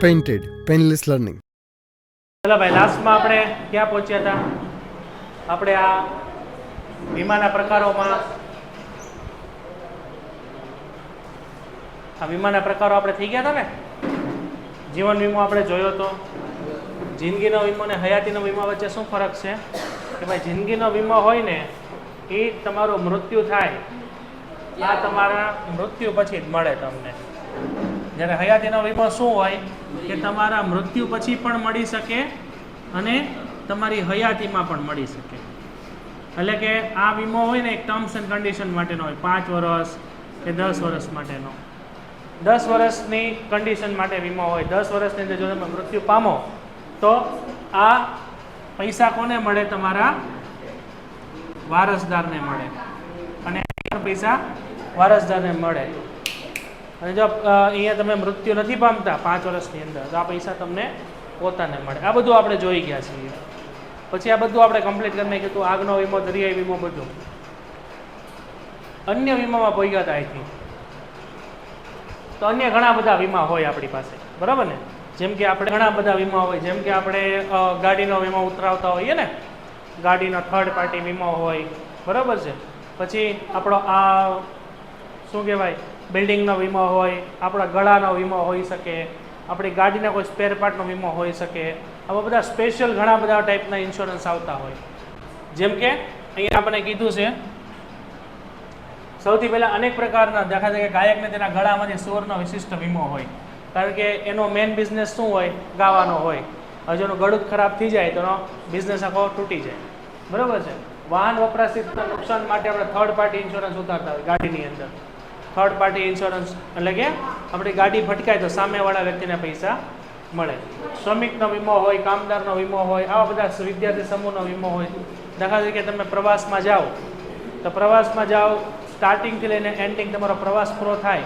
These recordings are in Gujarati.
Painted, painless learning. ચલો ભાઈ, લાસ્ટમાં આપણે ક્યાં પહોંચ્યા હતા? આપણે આ વીમાના પ્રકારોમાં આપણે થઈ ગયા હતા ને. જીવન વીમો આપણે જોયો હતો. જિંદગીનો વીમો અને હયાતીનો વીમા વચ્ચે શું ફરક છે કે ભાઈ, જિંદગીનો વીમો હોય ને એ તમારું મૃત્યુ થાય, આ તમારા મૃત્યુ પછી જ મળે તમને. જ્યારે હયાતીનો વીમો શું હોય કે તમારા મૃત્યુ પછી પણ મળી શકે અને તમારી હયાતીમાં પણ મળી શકે. એટલે કે આ વીમો હોય ને એક ટર્મ્સ એન્ડ કન્ડિશન માટેનો હોય, 5 વર્ષ કે 10 વર્ષ માટેનો. 10 વર્ષની કન્ડિશન માટે વીમો હોય. 10 વર્ષની અંદર જો તમે મૃત્યુ પામો તો આ પૈસા કોને મળે? તમારા વારસદારને મળે. અને પૈસા વારસદારને મળે. અને જો અહીંયા તમે મૃત્યુ નથી પામતા 5 વર્ષની અંદર તો આ પૈસા તમને પોતાને મળે. આ બધું આપણે જોઈ ગયા છીએ. પછી આ બધું આપણે કમ્પ્લીટ કરી નાખ્યું હતું. આગનો વીમો, દરિયાઈ વીમો, બધું. અન્ય વીમામાં પહોંચ્યા હતા અહીંથી. તો અન્ય ઘણા બધા વીમા હોય આપણી પાસે, બરાબર ને? જેમ કે આપણે ઘણા બધા વીમા હોય. જેમ કે આપણે ગાડીનો વીમો ઉતરાવતા હોઈએ ને, ગાડીનો થર્ડ પાર્ટી વીમો હોય, બરાબર છે. પછી આપણો આ શું કહેવાય, બિલ્ડિંગનો વીમો હોય, આપણા ગળાનો વીમો હોઈ શકે, આપણી ગાડીના કોઈ સ્પેર પાર્ટનો વીમો હોઈ શકે. આવા બધા સ્પેશિયલ ઘણા બધા ટાઈપના ઇન્સ્યોરન્સ આવતા હોય. જેમ કે અહીંયા આપણે કીધું છે સૌથી પહેલાં અનેક પ્રકારના, દાખલા તરીકે ગાયકને તેના ગળામાંથી સ્વરનો વિશિષ્ટ વીમો હોય. કારણ કે એનો મેઇન બિઝનેસ શું હોય? ગાવાનો હોય. હવે જો એનું ગળું ખરાબ થઈ જાય તો એનો બિઝનેસ આખો તૂટી જાય, બરાબર છે. વાહન વપરાશથી નુકસાન માટે આપણે થર્ડ પાર્ટી ઇન્સ્યોરન્સ ઉતારતા હોય ગાડીની અંદર. થર્ડ પાર્ટી ઇન્સ્યોરન્સ એટલે કે આપણી ગાડી ભટકાય તો સામેવાળા વ્યક્તિને પૈસા મળે. શ્રમિકનો વીમો હોય, કામદારનો વીમો હોય, આવા બધા વિદ્યાર્થી સમૂહનો વીમો હોય. દાખલા તરીકે તમે પ્રવાસમાં જાઓ તો પ્રવાસમાં જાઓ, સ્ટાર્ટિંગથી લઈને એન્ડિંગ તમારો પ્રવાસ પૂરો થાય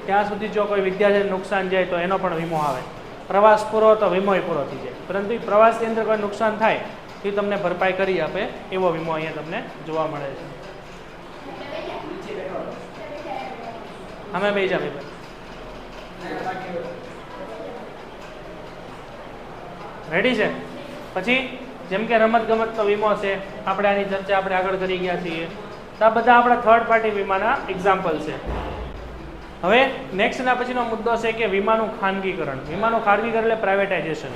ત્યાં સુધી જો કોઈ વિદ્યાર્થીને નુકસાન જાય તો એનો પણ વીમો આવે. પ્રવાસ પૂરો તો વીમોય પૂરો થઈ જાય. પરંતુ પ્રવાસની અંદર કોઈ નુકસાન થાય એ તમને ભરપાઈ કરી આપે એવો વીમો અહીંયા તમને જોવા મળે છે. અમે બે જા ભાઈ રેડી છે. પછી જેમ કે રમત ગમતનો વીમો છે, આપણે આની ચર્ચા આપણે આગળ કરી ગયા છીએ. તો આ બધા આપણા થર્ડ પાર્ટી વીમાના એક્ઝામ્પલ છે. હવે નેક્સ્ટના પછીનો મુદ્દો છે કે વીમાનું ખાનગીકરણ. વીમાનું ખાનગીકરણ એટલે પ્રાઇવેટાઇઝેશન.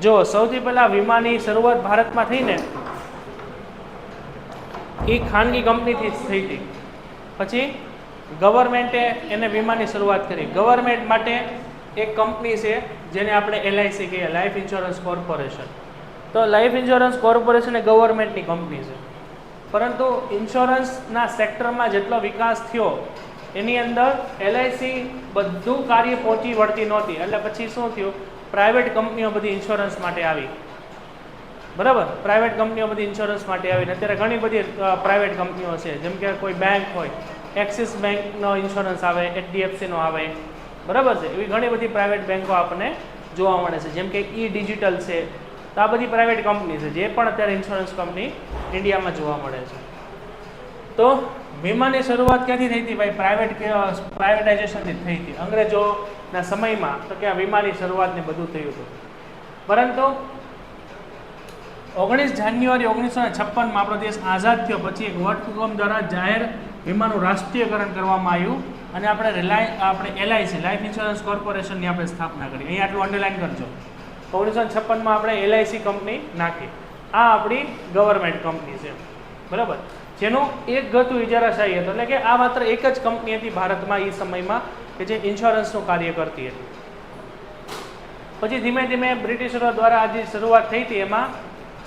જો સૌથી પહેલાં વીમાની શરૂઆત ભારતમાં થઈ ને એ ખાનગી કંપનીથી જ થઈ હતી. પછી ગવર્મેન્ટે એને વીમાની શરૂઆત કરી. ગવર્મેન્ટ માટે એક કંપની છે જેને આપણે LIC કહીએ, લાઈફ ઇન્સ્યોરન્સ કોર્પોરેશન. તો લાઈફ ઇન્સ્યોરન્સ કોર્પોરેશન એ ગવર્મેન્ટની કંપની છે. પરંતુ ઇન્સ્યોરન્સના સેક્ટરમાં જેટલો વિકાસ થયો એની અંદર LIC બધું કાર્ય પહોંચી વળતી નહોતી. એટલે પછી શું થયું? પ્રાઇવેટ કંપનીઓ બધી ઇન્સ્યોરન્સ માટે આવી, બરાબર. પ્રાઇવેટ કંપનીઓ બધી ઇન્સ્યોરન્સ માટે આવી. અત્યારે ઘણી બધી પ્રાઇવેટ કંપનીઓ છે. જેમ કે કોઈ બેંક હોય, એક્સિસ બેંકનો ઇન્સ્યોરન્સ આવે, HDFCનો આવે, બરાબર છે. એવી ઘણી બધી પ્રાઇવેટ બેંકો આપણને જોવા મળે છે. જેમ કે ડિજિટલ છે. તો આ બધી પ્રાઇવેટ કંપની છે જે પણ અત્યારે ઇન્સ્યોરન્સ કંપની ઇન્ડિયામાં જોવા મળે છે. તો વીમાની શરૂઆત ક્યાંથી થઈ હતી ભાઈ? પ્રાઇવેટાઇઝેશનથી થઈ હતી અંગ્રેજોના સમયમાં. તો કે વીમાની શરૂઆતને બધું થયું હતું. પરંતુ 19 જાન્યુઆરી 1956માં આપણો દેશ આઝાદ થયો પછી એક વટહુકમ દ્વારા જાહેર વીમાનું રાષ્ટ્રીયકરણ કરવામાં આવ્યું અને આપણે LIC, લાઈફ ઇન્સ્યોરન્સ કોર્પોરેશનની આપણે સ્થાપના કરી. અહીંયા આટલું અંડરલાઈન કરજો. 1956માં આપણે LIC કંપની નાખી. આ આપણી ગવર્મેન્ટ કંપની છે, બરાબર. જેનું એક ગતું ઇજારાશાહી હતું. એટલે કે આ માત્ર એક જ કંપની હતી ભારતમાં એ સમયમાં કે જે ઇન્સ્યોરન્સનું કાર્ય કરતી હતી. પછી ધીમે ધીમે બ્રિટિશરો દ્વારા આ જે શરૂઆત થઈ હતી એમાં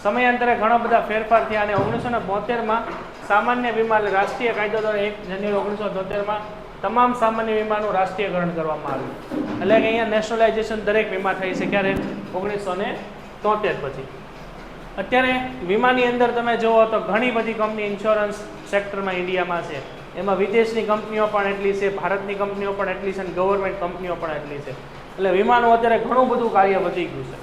સમયાંતરે ઘણા બધા ફેરફાર થયા અને 1972માં સામાન્ય વીમા એટલે રાષ્ટ્રીય કાયદો દ્વારા 1 જાન્યુઆરી 1972માં તમામ સામાન્ય વીમાનું રાષ્ટ્રીયકરણ કરવામાં આવ્યું. એટલે કે અહીંયા નેશનલાઇઝેશન દરેક વીમા થઈ છે. ક્યારે? 1973 પછી. અત્યારે વીમાની અંદર તમે જુઓ તો ઘણી બધી કંપની ઇન્સ્યોરન્સ સેક્ટરમાં ઇન્ડિયામાં છે. એમાં વિદેશની કંપનીઓ પણ એટલી છે, ભારતની કંપનીઓ પણ એટલી છે અને ગવર્મેન્ટ કંપનીઓ પણ એટલી છે. એટલે વીમાનું અત્યારે ઘણું બધું કાર્ય વધી ગયું છે.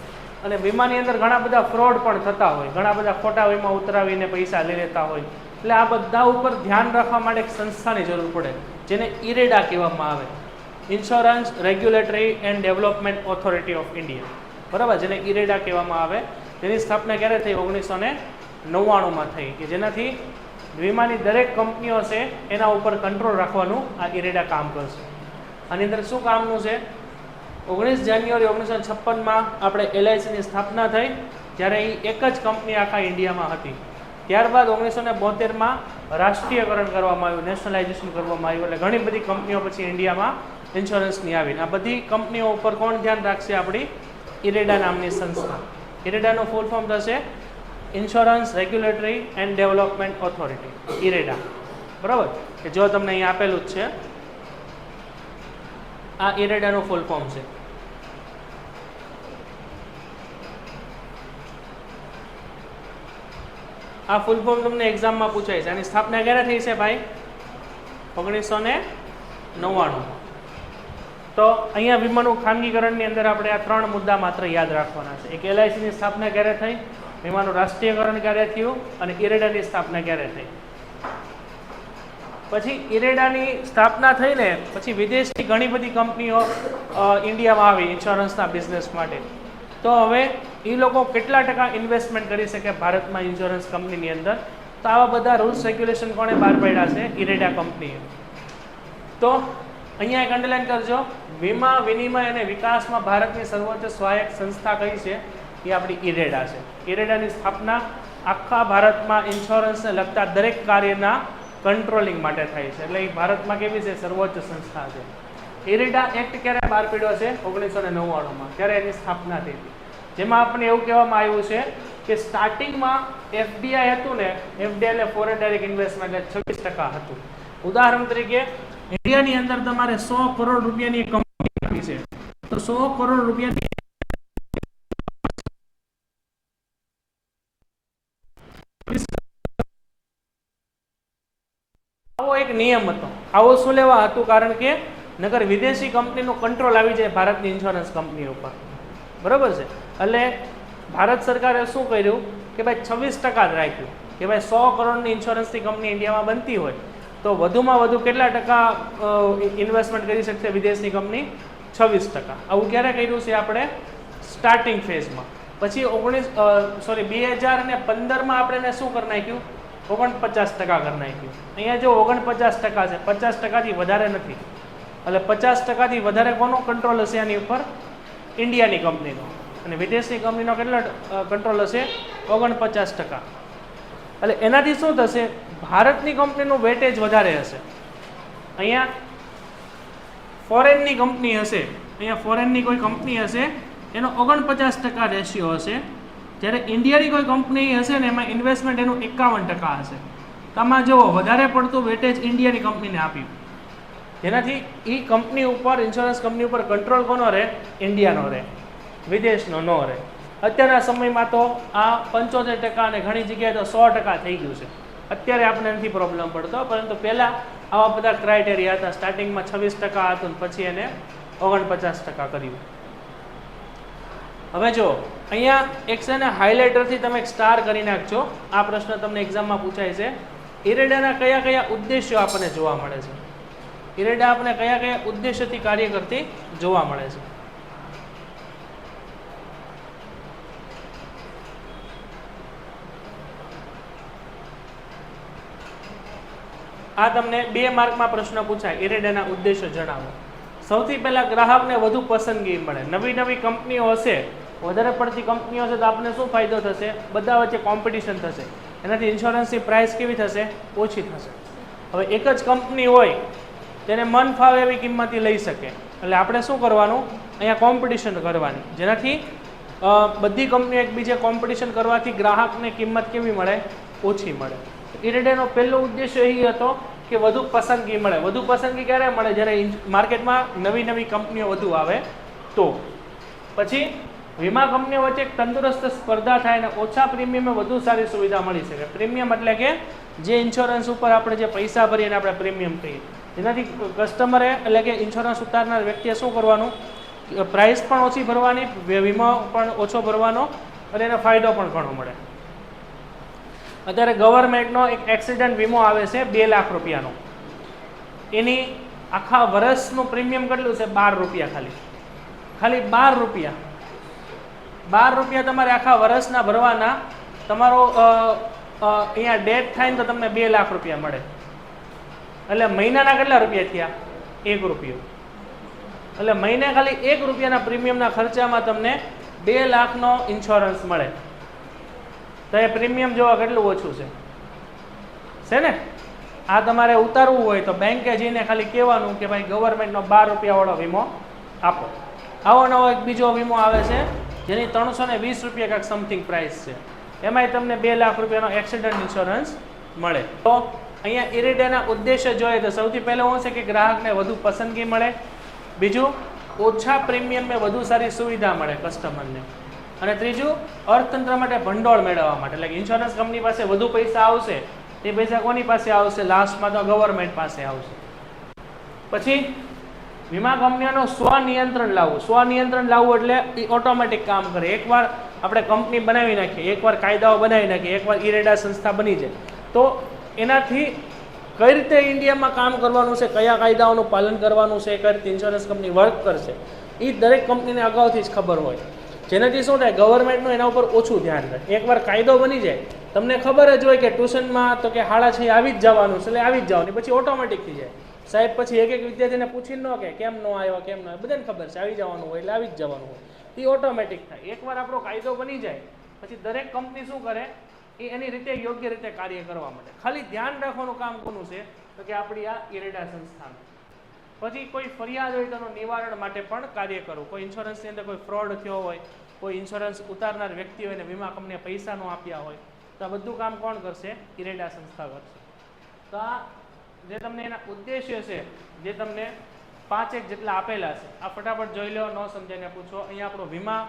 અને વીમાની અંદર ઘણા બધા ફ્રોડ પણ થતા હોય, ઘણા બધા ખોટા વીમા ઉતરાવીને પૈસા લઈ લેતા હોય. એટલે આ બધા ઉપર ધ્યાન રાખવા માટે એક સંસ્થાની જરૂર પડે જેને IREDA કહેવામાં આવે. Insurance regulatory and development authority of India, બરાબર, જેને ઇરેડા કહેવામાં આવે. તેની સ્થાપના ક્યારે થઈ? 1999માં થઈ, કે જેનાથી વીમાની દરેક કંપનીઓ છે એના ઉપર કંટ્રોલ રાખવાનું આ ઇરેડા કામ કરશે. આની અંદર શું કામનું છે? 19 જાન્યુઆરી 1956માં આપણે LICની સ્થાપના થઈ, જ્યારે એ એક જ કંપની આખા ઇન્ડિયામાં હતી. ત્યારબાદ 1972માં રાષ્ટ્રીયકરણ કરવામાં આવ્યું, નેશનલાઇઝેશન કરવામાં આવ્યું, એટલે ઘણી બધી કંપનીઓ પછી ઇન્ડિયામાં ઇન્સ્યોરન્સની આવી. આ બધી કંપનીઓ ઉપર કોણ ધ્યાન રાખશે? આપણી ઇરેડા નામની સંસ્થા. ઇરેડાનું ફૂલ ફોર્મ થશે insurance regulatory and development authority, IRDA, બરાબર, કે જો તમને અહીં આપેલું જ છે, આ ઇરેડાનું ફૂલ ફોર્મ છે. આ ફૂલ ફોર્મ તમને એક્ઝામમાં પૂછાય છે. આની સ્થાપના ક્યારે થઈ છે ભાઈ? 1999. તો અહીંયા વીમાનું ખાનગીકરણની અંદર આપણે આ 3 મુદ્દા માત્ર યાદ રાખવાના છે. એક LICની સ્થાપના ક્યારે થઈ, વીમાનું રાષ્ટ્રીયકરણ ક્યારે થયું, અને ઇરેડાની સ્થાપના ક્યારે થઈ. પછી ઇરેડાની સ્થાપના થઈને પછી વિદેશની ઘણી બધી કંપનીઓ ઇન્ડિયામાં આવી ઇન્સ્યોરન્સના બિઝનેસ માટે. તો હવે એ લોકો કેટલા ટકા ઇન્વેસ્ટમેન્ટ કરી શકે ભારતમાં ઇન્સ્યોરન્સ કંપનીની અંદર? તો આવા બધા રૂલ્સ રેગ્યુલેશન કોણે બહાર પાડ્યા છે? ઇરેડા કંપનીએ. તો અહીંયા એક અંડરલાઈન કરજો, વીમા વિનિમય અને વિકાસમાં ભારતની સર્વોચ્ચ સ્વાયત્ત સંસ્થા કઈ છે? એ આપણી ઇરેડા છે. ઇરેડાની સ્થાપના આખા ભારતમાં ઇન્સ્યોરન્સને લગતા દરેક કાર્યના કંટ્રોલિંગ માટે થાય છે. એટલે એ ભારતમાં કેવી છે? સર્વોચ્ચ સંસ્થા છે. ઇરેડા એક્ટ ક્યારે બહાર પાડ્યો છે? 1999માં, ત્યારે એની સ્થાપના થઈ હતી. જેમાં આપણને એવું કહેવામાં આવ્યું છે કે સ્ટાર્ટિંગમાં FDI હતું ને, FDI એટલે ફોરેન ડાયરેક્ટ ઇન્વેસ્ટમેન્ટ, એટલે 26% હતું. ઉદાહરણ તરીકે ઇન્ડિયાની અંદર તમારે 100 કરોડ રૂપિયાની કંપની આપી છે, તો 100 કરોડ રૂપિયાની આવો એક નિયમ હતો. આવો શું લેવા હતું? કારણ કે નગર વિદેશી કંપનીનો કંટ્રોલ આવી જાય ભારતની ઇન્સ્યોરન્સ કંપની ઉપર, બરાબર છે. એટલે ભારત સરકારે શું કર્યું કે ભાઈ 26% જ રાખ્યું, કે ભાઈ 100 કરોડની ઇન્સ્યોરન્સની કંપની ઇન્ડિયામાં બનતી હોય તો વધુમાં વધુ કેટલા ટકા ઇન્વેસ્ટમેન્ટ કરી શકશે વિદેશની કંપની? 26%. આવું ક્યારે કર્યું છે? આપણે સ્ટાર્ટિંગ ફેઝમાં. પછી 2015માં આપણે એને શું કરી નાખ્યું? 49% કરી નાખ્યું. અહીંયા જો 49% છે, 50%થી વધારે નથી. એટલે 50%થી વધારે કોનો કંટ્રોલ હશે આની ઉપર? ઇન્ડિયાની કંપનીનો. અને વિદેશની કંપનીનો કેટલો કંટ્રોલ હશે? 49%. એટલે એનાથી શું થશે? ભારતની કંપનીનું વેટેજ વધારે હશે. અહીંયા ફોરેનની કંપની હશે, અહીંયા ફોરેનની કોઈ કંપની હશે એનો 49% રેશિયો હશે, જ્યારે ઇન્ડિયાની કોઈ કંપની હશે ને એમાં ઇન્વેસ્ટમેન્ટ એનું 51% હશે. આમાં જો વધારે પડતું વેટેજ ઇન્ડિયાની કંપનીને આપ્યું, જેનાથી એ કંપની ઉપર, ઇન્સ્યોરન્સ કંપની ઉપર કંટ્રોલ કોનો રહે? ઇન્ડિયાનો રહે, વિદેશનો ન રહે. અત્યારના સમયમાં તો આ 75% અને ઘણી જગ્યાએ તો 100% થઈ ગયું છે. અત્યારે આપણે નથી પ્રોબ્લેમ પડતો, પરંતુ પહેલાં આવા બધા ક્રાઇટેરિયા હતા. સ્ટાર્ટિંગમાં 26% હતું, પછી એને 49% કર્યું. હવે જો અહીંયા એક છે ને હાઇલાઇટરથી તમે એક સ્ટાર કરી નાખજો. આ પ્રશ્ન તમને એક્ઝામમાં પૂછાય છે. ઇરેડાના કયા કયા ઉદ્દેશ્યો આપણને જોવા મળે છે? ઇરેડા આપણને કયા કયા ઉદ્દેશ્યથી કાર્ય કરતી જોવા મળે છે? આ તમને 2 માર્કમાં પ્રશ્ન પૂછાય. ઇરેડાના ઉદ્દેશ્યો જણાવો. સૌથી પહેલાં ગ્રાહકને વધુ પસંદગી મળે. નવી નવી કંપનીઓ હશે, વધારે પડતી કંપનીઓ હશે તો આપણને શું ફાયદો થશે? બધા વચ્ચે કોમ્પિટિશન થશે, એનાથી ઇન્સ્યોરન્સની પ્રાઇસ કેવી થશે? ઓછી થશે. હવે એક જ કંપની હોય તેને મન ફાવે એવી કિંમતથી લઈ શકે, એટલે આપણે શું કરવાનું? અહીંયા કોમ્પિટિશન કરવાની, જેનાથી બધી કંપનીઓ એકબીજે કોમ્પિટિશન કરવાથી ગ્રાહકને કિંમત કેવી મળે? ઓછી મળે. ઇરેડાનો પહેલો ઉદ્દેશ્ય એ હતો કે વધુ પસંદગી મળે. વધુ પસંદગી ક્યારે મળે? જ્યારે માર્કેટમાં નવી નવી કંપનીઓ વધુ આવે તો. પછી વીમા કંપનીઓ વચ્ચે એક તંદુરસ્ત સ્પર્ધા થાય અને ઓછા પ્રીમિયમે વધુ સારી સુવિધા મળી શકે. પ્રીમિયમ એટલે કે જે ઇન્સ્યોરન્સ ઉપર આપણે જે પૈસા ભરીએ એને આપણે પ્રીમિયમ કહીએ, જેનાથી કસ્ટમરે એટલે કે ઇન્સ્યોરન્સ ઉતારનાર વ્યક્તિએ શું કરવાનું? પ્રાઇસ પણ ઓછી ભરવાની, વીમો પણ ઓછો ભરવાનો, અને એનો ફાયદો પણ ઘણો મળે. અત્યારે ગવર્મેન્ટનો એક એક્સિડન્ટ વીમો આવે છે 2 લાખ રૂપિયાનો. એની આખા વર્ષનું પ્રીમિયમ કેટલું છે? 12 રૂપિયા. ખાલી 12 રૂપિયા. 12 રૂપિયા તમારે આખા વર્ષના ભરવાના. તમારો અહીંયા ડેટ થાય ને તો તમને 2 લાખ રૂપિયા મળે. એટલે મહિનાના કેટલા રૂપિયા થયા? 1 રૂપિયો. એટલે મહિને ખાલી 1 રૂપિયાના પ્રીમિયમના ખર્ચામાં તમને 2 લાખનો ઇન્સ્યોરન્સ મળે. તો એ પ્રીમિયમ જોવા કેટલું ઓછું છે ને? આ તમારે ઉતારવું હોય તો બેંકે જઈને ખાલી કહેવાનું કે ભાઈ ગવર્મેન્ટનો 12 રૂપિયાવાળો વીમો આપો. આવો નવો એક બીજો વીમો આવે છે જેની 320 રૂપિયા કાંઈક સમથિંગ પ્રાઇસ છે. એમાંય તમને 2 લાખ રૂપિયાનો એક્સિડન્ટ ઇન્સ્યોરન્સ મળે. તો અહીંયા ઇરેડાના ઉદ્દેશ્ય જોઈએ તો સૌથી પહેલાં શું છે કે ગ્રાહકને વધુ પસંદગી મળે. બીજું, ઓછા પ્રીમિયમમાં વધુ સારી સુવિધા મળે કસ્ટમરને. અને ત્રીજું, અર્થતંત્ર માટે ભંડોળ મેળવવા માટે. એટલે કે ઇન્સ્યોરન્સ કંપની પાસે વધુ પૈસા આવશે. તે પૈસા કોની પાસે આવશે? લાસ્ટમાં તો ગવર્મેન્ટ પાસે આવશે. પછી વીમા કંપનીઓનું સ્વનિયંત્રણ લાવવું. સ્વનિયંત્રણ લાવવું એટલે એ ઓટોમેટિક કામ કરે. એકવાર આપણે કંપની બનાવી નાખીએ, એકવાર કાયદાઓ બનાવી નાખીએ, એકવાર ઇરેડા સંસ્થા બની જાય તો એનાથી કઈ રીતે ઇન્ડિયામાં કામ કરવાનું છે, કયા કાયદાઓનું પાલન કરવાનું છે, કઈ રીતે ઇન્સ્યોરન્સ કંપની વર્ક કરશે, એ દરેક કંપનીને અગાઉથી જ ખબર હોય. જેનાથી શું થાય? ગવર્મેન્ટનું એના ઉપર ઓછું ધ્યાન રહે. એકવાર કાયદો બની જાય, તમને ખબર જ હોય કે ટ્યુશનમાં તો કે 6:30 આવી જ જવાનું છે, એટલે આવી જ જવાનું. પછી ઓટોમેટિક થઈ જાય. સાહેબ પછી એક વિદ્યાર્થીને પૂછીને ન કે કેમ ન આવ્યો, કેમ ન આવ્યો, બધાને ખબર છે આવી જવાનું હોય એટલે આવી જ જવાનું હોય. એ ઓટોમેટિક થાય. એકવાર આપણો કાયદો બની જાય પછી દરેક કંપની શું કરે? એ એની રીતે યોગ્ય રીતે કાર્ય કરવા માટે. ખાલી ધ્યાન રાખવાનું કામ કોનું છે? તો કે આપણી આ ઇરેડા સંસ્થાનું. પછી કોઈ ફરિયાદ હોય તેનું નિવારણ માટે પણ કાર્ય કરવું. કોઈ ઇન્સ્યોરન્સની અંદર કોઈ ફ્રોડ થયો હોય, કોઈ ઇન્સ્યોરન્સ ઉતારનાર વ્યક્તિ હોય ને વીમા કંપનીએ પૈસા ન આપ્યા હોય તો આ બધું કામ કોણ કરશે? ઇરેડા સંસ્થા કરશે. તો આ જે તમને એના ઉદ્દેશ્ય છે, જે તમને 5 જેટલા આપેલા છે, આ ફટાફટ જોઈ લો, ન સમજાઈને પૂછો. અહીંયા આપણું વીમા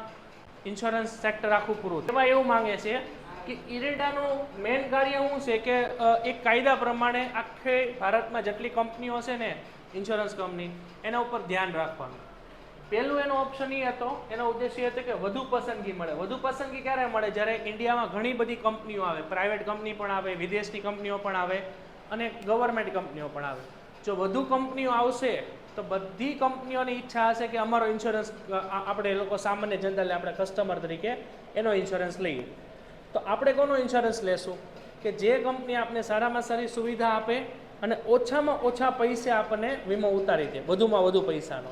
ઇન્સ્યોરન્સ સેક્ટર આખું પૂરું. એમાં એવું માંગે છે કે ઇરેડાનું મેઇન કાર્ય શું છે કે એક કાયદા પ્રમાણે આખે ભારતમાં જેટલી કંપનીઓ છે ને ઇન્સ્યોરન્સ કંપની, એના ઉપર ધ્યાન રાખવાનું. પહેલું એનો ઓપ્શન એ હતો, એનો ઉદ્દેશ્ય હતો કે વધુ પસંદગી મળે. વધુ પસંદગી ક્યારે મળે? જ્યારે ઇન્ડિયામાં ઘણી બધી કંપનીઓ આવે, પ્રાઇવેટ કંપની પણ આવે, વિદેશની કંપનીઓ પણ આવે અને ગવર્મેન્ટ કંપનીઓ પણ આવે. જો વધુ કંપનીઓ આવશે તો બધી કંપનીઓની ઈચ્છા હશે કે અમારો ઇન્સ્યોરન્સ આપણે લોકો સામાન્ય જનતા, આપણે કસ્ટમર તરીકે એનો ઇન્સ્યોરન્સ લઈએ. તો આપણે કોનો ઇન્સ્યોરન્સ લેશું? કે જે કંપની આપણને સારામાં સારી સુવિધા આપે અને ઓછામાં ઓછા પૈસા આપણને વીમો ઉતારી દે, વધુમાં વધુ પૈસાનો.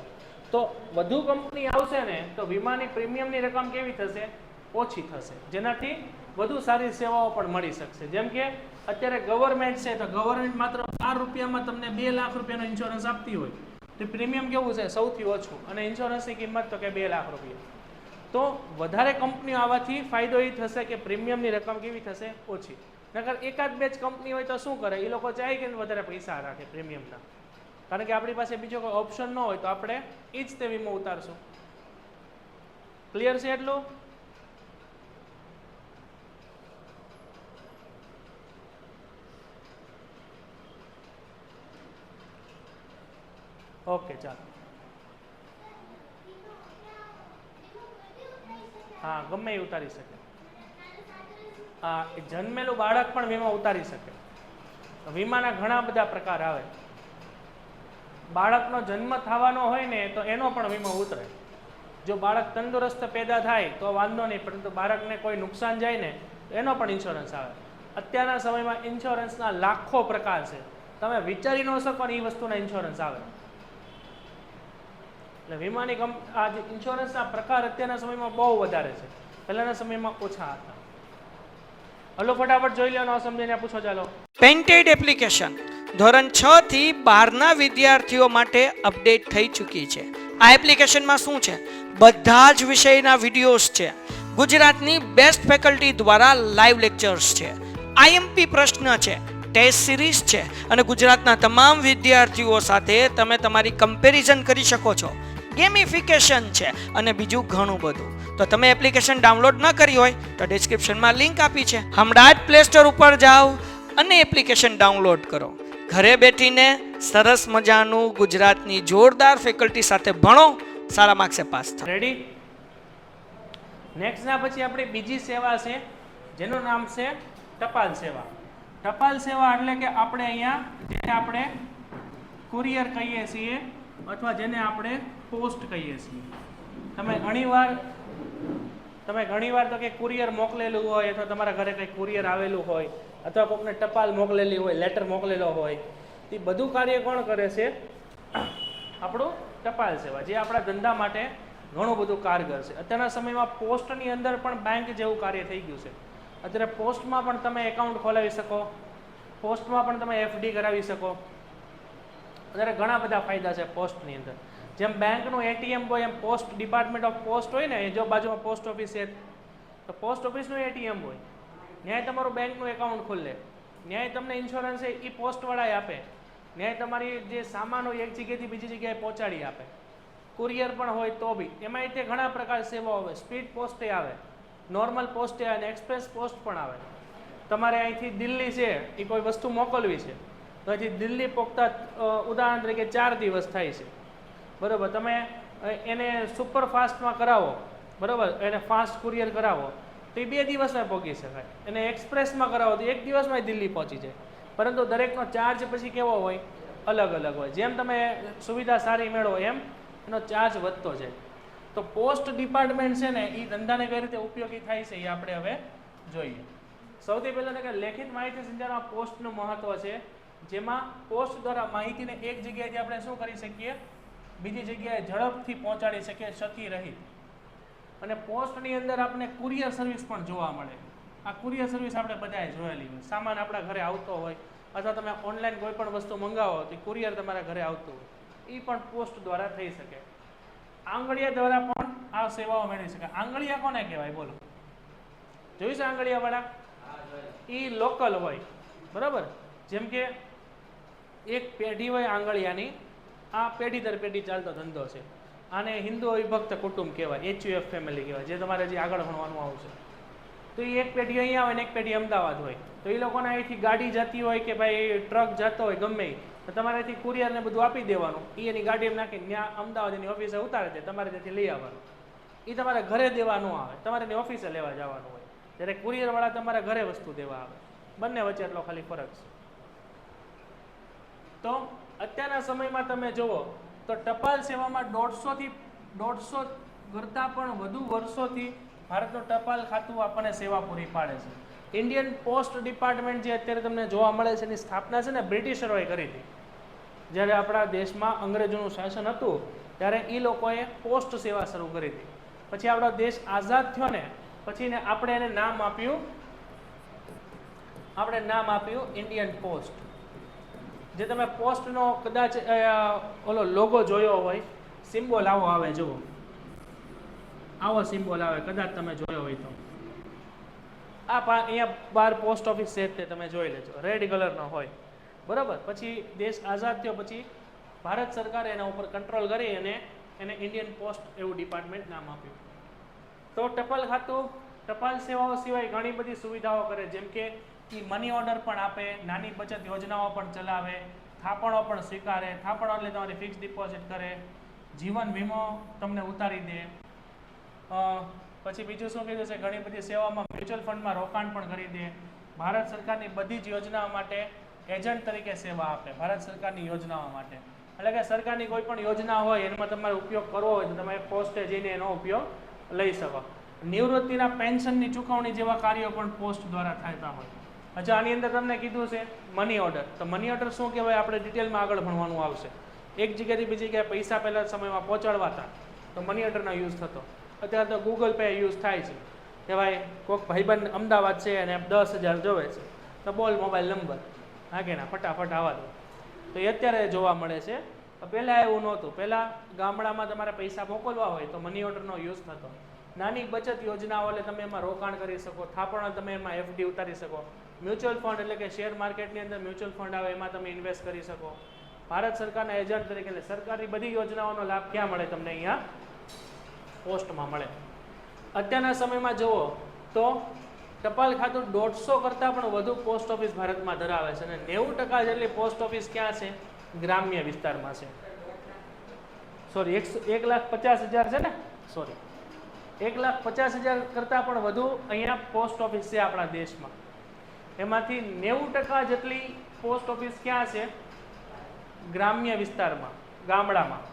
તો વધુ કંપની આવશે ને તો વીમાની પ્રીમિયમની રકમ કેવી થશે? ઓછી થશે, જેનાથી વધુ સારી સેવાઓ પણ મળી શકશે. જેમ કે અત્યારે ગવર્મેન્ટ છે તો ગવર્મેન્ટ માત્ર 12 રૂપિયામાં તમને 2 લાખ રૂપિયાનો ઇન્સ્યોરન્સ આપતી હોય તો પ્રીમિયમ કેવું છે? સૌથી ઓછું. અને ઇન્સ્યોરન્સની કિંમત તો કે 2 લાખ રૂપિયા. તો વધારે કંપનીઓ આવવાથી ફાયદો એ થશે કે પ્રીમિયમની રકમ કેવી થશે? ઓછી. નકર એકાદ બે જ કંપની હોય તો શું કરે? એ લોકો ચાહે કે વધારે પૈસા રાખે પ્રીમિયમના, કારણ કે આપણી પાસે બીજો કોઈ ઓપ્શન ન હોય તો આપણે એ જ તે વીમો ઉતારશું. ક્લિયર છે એટલું? ઓકે, ચાલો. હા, ગમે એ ઉતારી શકે. હા, જન્મેલું બાળક પણ વીમો ઉતારી શકે. વીમાના ઘણા બધા પ્રકાર આવે. બાળકનો જન્મ થવાનો હોય ને તો એનો પણ વીમો ઉતરે. જો બાળક તંદુરસ્ત પેદા થાય તો વાંધો નહીં, પરંતુ બાળકને કોઈ નુકસાન જાય ને તો એનો પણ ઇન્સ્યોરન્સ આવે. અત્યારના સમયમાં ઇન્સ્યોરન્સના લાખો પ્રકાર છે, તમે વિચારી ન શકો ને એ વસ્તુના ઇન્સ્યોરન્સ આવે. એટલે વીમાની આ જે ઇન્સ્યોરન્સના પ્રકાર અત્યારના સમયમાં બહુ વધારે છે, પહેલાના સમયમાં ઓછા હતા. હલો, ફટાફટ જોઈ લો, ન સમજીને પૂછો. ચાલો. પેન્ટેડ એપ્લિકેશન ધોરણ 6 થી 12ના વિદ્યાર્થીઓ માટે અપડેટ થઈ ચૂકી છે. આ એપ્લિકેશનમાં શું છે? બધા જ વિષયના વિડીયોઝ છે. ગુજરાતની બેસ્ટ ફેકલ્ટી દ્વારા લાઈવ લેક્ચર્સ છે, આઈએમપી પ્રશ્ન છે, ટેસ્ટ સિરીઝ છે અને ગુજરાતના તમામ વિદ્યાર્થીઓ સાથે તમે તમારી કમ્પેરિઝન કરી શકો છો. ગેમિફિકેશન છે અને બીજું ઘણું બધું. તો તમે એપ્લિકેશન ડાઉનલોડ ન કરી હોય તો ડિસ્ક્રિપ્શનમાં લિંક આપી છે, હમણાં જ પ્લે સ્ટોર ઉપર જાઓ અને એપ્લિકેશન ડાઉનલોડ કરો. ઘરે બેઠીને સરસ મજાનું ગુજરાતની જોરદાર ફેકલ્ટી સાથે ભણો, સારા માર્ક્સે પાસ થાઓ. રેડી? નેક્સ્ટના પછી આપણી બીજી સેવા છે જેનું નામ છે ટપાલ સેવા. ટપાલ સેવા એટલે કે આપણે અહીંયા જે આપણે કુરિયર કહીએ છીએ અથવા જેને આપણે પોસ્ટ કહીએ છીએ. તમે ઘણીવાર તો કે કુરિયર મોકલેલું હોય અથવા તમારા ઘરે કંઈ કુરિયર આવેલું હોય અથવા કોઈકને ટપાલ મોકલેલી હોય, લેટર મોકલેલો હોય, એ બધું કાર્ય કોણ કરે છે? આપણું ટપાલ સેવા, જે આપણા ધંધા માટે ઘણું બધું કારગર છે. અત્યારના સમયમાં પોસ્ટની અંદર પણ બેંક જેવું કાર્ય થઈ ગયું છે. અત્યારે પોસ્ટમાં પણ તમે એકાઉન્ટ ખોલાવી શકો, પોસ્ટમાં પણ તમે એફડી કરાવી શકો. અત્યારે ઘણા બધા ફાયદા છે પોસ્ટની અંદર. જેમ બેંકનું એટીએમ હોય એમ પોસ્ટ ડિપાર્ટમેન્ટ ઓફ પોસ્ટ હોય ને, એ જો બાજુમાં પોસ્ટ ઓફિસ છે તો પોસ્ટ ઓફિસનું એટીએમ હોય, ન્યાય તમારું બેંકનું એકાઉન્ટ ખુલે, ન્યાય તમને ઇન્સ્યોરન્સ એ પોસ્ટવાળાએ આપે, ન્યાય તમારી જે સામાન હોય એક જગ્યાએથી બીજી જગ્યાએ પહોંચાડી આપે. કુરિયર પણ હોય તો બી એમાં તે ઘણા પ્રકાર સેવાઓ આવે. સ્પીડ પોસ્ટે આવે, નોર્મલ પોસ્ટે આવે અને એક્સપ્રેસ પોસ્ટ પણ આવે. તમારે અહીંથી દિલ્હી છે એ કોઈ વસ્તુ મોકલવી છે તો અહીંથી દિલ્હી પહોંચતા ઉદાહરણ તરીકે 4 દિવસ થાય છે, બરાબર. તમે એને સુપરફાસ્ટમાં કરાવો, બરાબર, એને ફાસ્ટ કુરિયર કરાવો તો એ 2 દિવસમાં પહોંચી શકાય. એને એક્સપ્રેસમાં કરાવો તો 1 દિવસમાં દિલ્હી પહોંચી જાય. પરંતુ દરેકનો ચાર્જ પછી કેવો હોય? અલગ અલગ હોય. જેમ તમે સુવિધા સારી મેળવો એમ એનો ચાર્જ વધતો જાય. તો પોસ્ટ ડિપાર્ટમેન્ટ છે ને એ ધંધાને કઈ રીતે ઉપયોગી થાય છે એ આપણે હવે જોઈએ. સૌથી પહેલાં કે લેખિત માહિતી સંચારમાં પોસ્ટનું મહત્વ છે, જેમાં પોસ્ટ દ્વારા માહિતીને એક જગ્યાએથી આપણે શું કરી શકીએ? બીજી જગ્યાએ ઝડપથી પહોંચાડી શકીએ, ક્ષતિ રહિત. અને પોસ્ટની અંદર આપણે કુરિયર સર્વિસ પણ જોવા મળે. આ કુરિયર સર્વિસ આપણે બધાએ જોયેલી હોય. સામાન આપણા ઘરે આવતો હોય અથવા તમે ઓનલાઈન કોઈ પણ વસ્તુ મંગાવો તો કુરિયર તમારા ઘરે આવતું હોય, એ પણ પોસ્ટ દ્વારા થઈ શકે. આંગળીયા દ્વારા પણ આ સેવાઓ મેળવી શકે. આંગળીયા કોને કહેવાય બોલો? જોયું છે આંગળીયાવાળા? એ લોકલ હોય, બરાબર. જેમ કે એક પેઢી હોય આંગળીયાની, આ પેઢી દર પેઢી ચાલતો ધંધો છે. આને હિન્દુ વિભક્ત કુટુંબ કહેવાય, HUF ફેમિલી કહેવાય, જે તમારે જે આગળ ભણવાનું આવશે. તો એ એક પેઢી અહીંયા હોય ને એક પેઢી અમદાવાદ હોય. તો એ લોકોને અહીંથી ગાડી જતી હોય કે ભાઈ ટ્રક જતો હોય ગમે તો તમારે અહીંથી કુરિયરને બધું આપી દેવાનું. એ એની ગાડી નાખીને ત્યાં અમદાવાદ એની ઓફિસે ઉતારે છે, તમારે ત્યાંથી લઈ આવવાનું. એ તમારે ઘરે દેવા ન આવે, તમારે એની ઓફિસે લેવા જવાનું હોય. જ્યારે કુરિયરવાળા તમારા ઘરે વસ્તુ દેવા આવે. બંને વચ્ચે એટલો ખાલી ફરક છે. તો અત્યારના સમયમાં તમે જુઓ તો ટપાલ સેવામાં 150 કરતાં પણ વધુ વર્ષોથી ભારતનું ટપાલ ખાતું આપણને સેવા પૂરી પાડે છે. ઇન્ડિયન પોસ્ટ ડિપાર્ટમેન્ટ જે અત્યારે તમને જોવા મળે છે એની સ્થાપના છે ને બ્રિટિશરોએ કરી હતી. જ્યારે આપણા દેશમાં અંગ્રેજોનું શાસન હતું ત્યારે એ લોકોએ પોસ્ટ સેવા શરૂ કરી હતી. પછી આપણો દેશ આઝાદ થયો ને પછી આપણે એને નામ આપ્યું ઇન્ડિયન પોસ્ટ. જે તમે પોસ્ટનો કદાચ ઓલો લોગો જોયો હોય, સિમ્બોલ આવો આવે, જુઓ આવો સિમ્બોલ આવે, કદાચ તમે જોયો હોય તો. અહીંયા બહાર પોસ્ટ ઓફિસ છે તે તમે જોઈ લેજો, રેડ કલરનો હોય, બરાબર. પછી દેશ આઝાદ થયો પછી ભારત સરકારે એના ઉપર કંટ્રોલ કરી અને એને ઇન્ડિયન પોસ્ટ એવું ડિપાર્ટમેન્ટ નામ આપ્યું. તો ટપાલ ખાતું ટપાલ સેવાઓ સિવાય ઘણી બધી સુવિધાઓ કરે, જેમ કે એ મની ઓર્ડર પણ આપે, નાની બચત યોજનાઓ પણ ચલાવે, થાપણો પણ સ્વીકારે. થાપણો એટલે તમારી ફિક્સ ડિપોઝિટ કરે, જીવન વીમો તમને ઉતારી દે. પછી બીજું શું કીધું છે, ઘણી બધી સેવાઓમાં મ્યુચ્યુઅલ ફંડમાં રોકાણ પણ કરી દે. ભારત સરકારની બધી જ યોજનાઓ માટે એજન્ટ તરીકે સેવા આપે, ભારત સરકારની યોજનાઓ માટે. એટલે કે સરકારની કોઈ પણ યોજના હોય એમાં તમારે ઉપયોગ કરવો હોય તો તમે પોસ્ટે જઈને એનો ઉપયોગ લઈ શકો. નિવૃત્તિના પેન્શનની ચૂકવણી જેવા કાર્યો પણ પોસ્ટ દ્વારા થતા હોય. અચ્છા, આની અંદર તમને કીધું છે મની ઓર્ડર. તો મની ઓર્ડર શું કહેવાય આપણે ડિટેલમાં આગળ ભણવાનું આવશે. એક જગ્યાથી બીજી જગ્યાએ પૈસા પહેલાં સમયમાં પહોંચાડવા હતા તો મની ઓર્ડરનો યુઝ થતો. અત્યારે તો ગૂગલ પે યુઝ થાય છે કે ભાઈ કોઈક ભાઈબંધ અમદાવાદ છે અને 10,000 જોવે છે તો બોલ મોબાઈલ નંબર, હા કે ના, ફટાફટ આવવા દો. તો એ અત્યારે જોવા મળે છે. પહેલાં એવું નહોતું. પહેલાં ગામડામાં તમારે પૈસા મોકલવા હોય તો મની ઓર્ડરનો યુઝ થતો. નાની બચત યોજનાઓ એટલે તમે એમાં રોકાણ કરી શકો, થાપણો તમે એમાં FD ઉતારી શકો. મ્યુચ્યુઅલ ફંડ એટલે કે શેર માર્કેટની અંદર મ્યુચ્યુઅલ ફંડ આવે એમાં તમે ઇન્વેસ્ટ કરી શકો. ભારત સરકારના એજન્ટ તરીકે એટલે સરકારની બધી યોજનાઓનો લાભ ક્યાં મળે તમને? અહીંયા પોસ્ટમાં મળે. અત્યારના સમયમાં જુઓ તો ટપાલ ખાતું 150 કરતાં પણ વધુ પોસ્ટ ઓફિસ ભારતમાં ધરાવે છે અને 90% જેટલી પોસ્ટ ઓફિસ ક્યાં છે? ગ્રામ્ય વિસ્તારમાં છે. સોરી, 1,50,000 છે ને, સોરી 1,50,000 કરતાં પણ વધુ અહીંયા પોસ્ટ ઓફિસ છે આપણા દેશમાં. એમાંથી 90% જેટલી પોસ્ટ ઓફિસ ક્યાં છે? ગ્રામ્ય વિસ્તારમાં, ગામડામાં.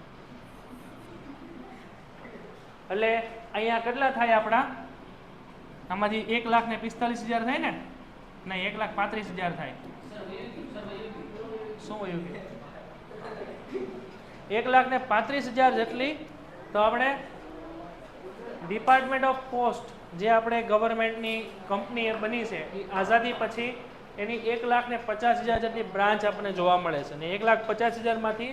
એટલે અહીંયા કેટલા થાય આપણા? આમાંથી 1,45,000 થાય ને? નહીં, 1,35,000 થાય. શું વયું કે 1,35,000 જેટલી. તો આપણે ડિપાર્ટમેન્ટ ઓફ પોસ્ટ જે આપણે ગવર્મેન્ટની કંપની બની છે એ આઝાદી પછી એની 1,50,000 જેટલી બ્રાન્ચ આપણને જોવા મળે છે. અને 1,50,000માંથી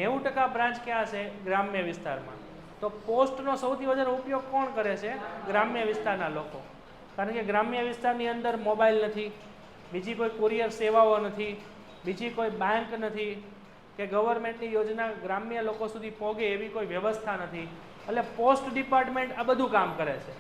90% બ્રાન્ચ ક્યાં છે? ગ્રામ્ય વિસ્તારમાં. તો પોસ્ટનો સૌથી વધારે ઉપયોગ કોણ કરે છે? ગ્રામ્ય વિસ્તારના લોકો. કારણ કે ગ્રામ્ય વિસ્તારની અંદર મોબાઈલ નથી, બીજી કોઈ કુરિયર સેવાઓ નથી, બીજી કોઈ બેંક નથી, કે ગવર્મેન્ટની યોજના ગ્રામ્ય લોકો સુધી પહોંચે એવી કોઈ વ્યવસ્થા નથી. એટલે પોસ્ટ ડિપાર્ટમેન્ટ આ બધું કામ કરે છે.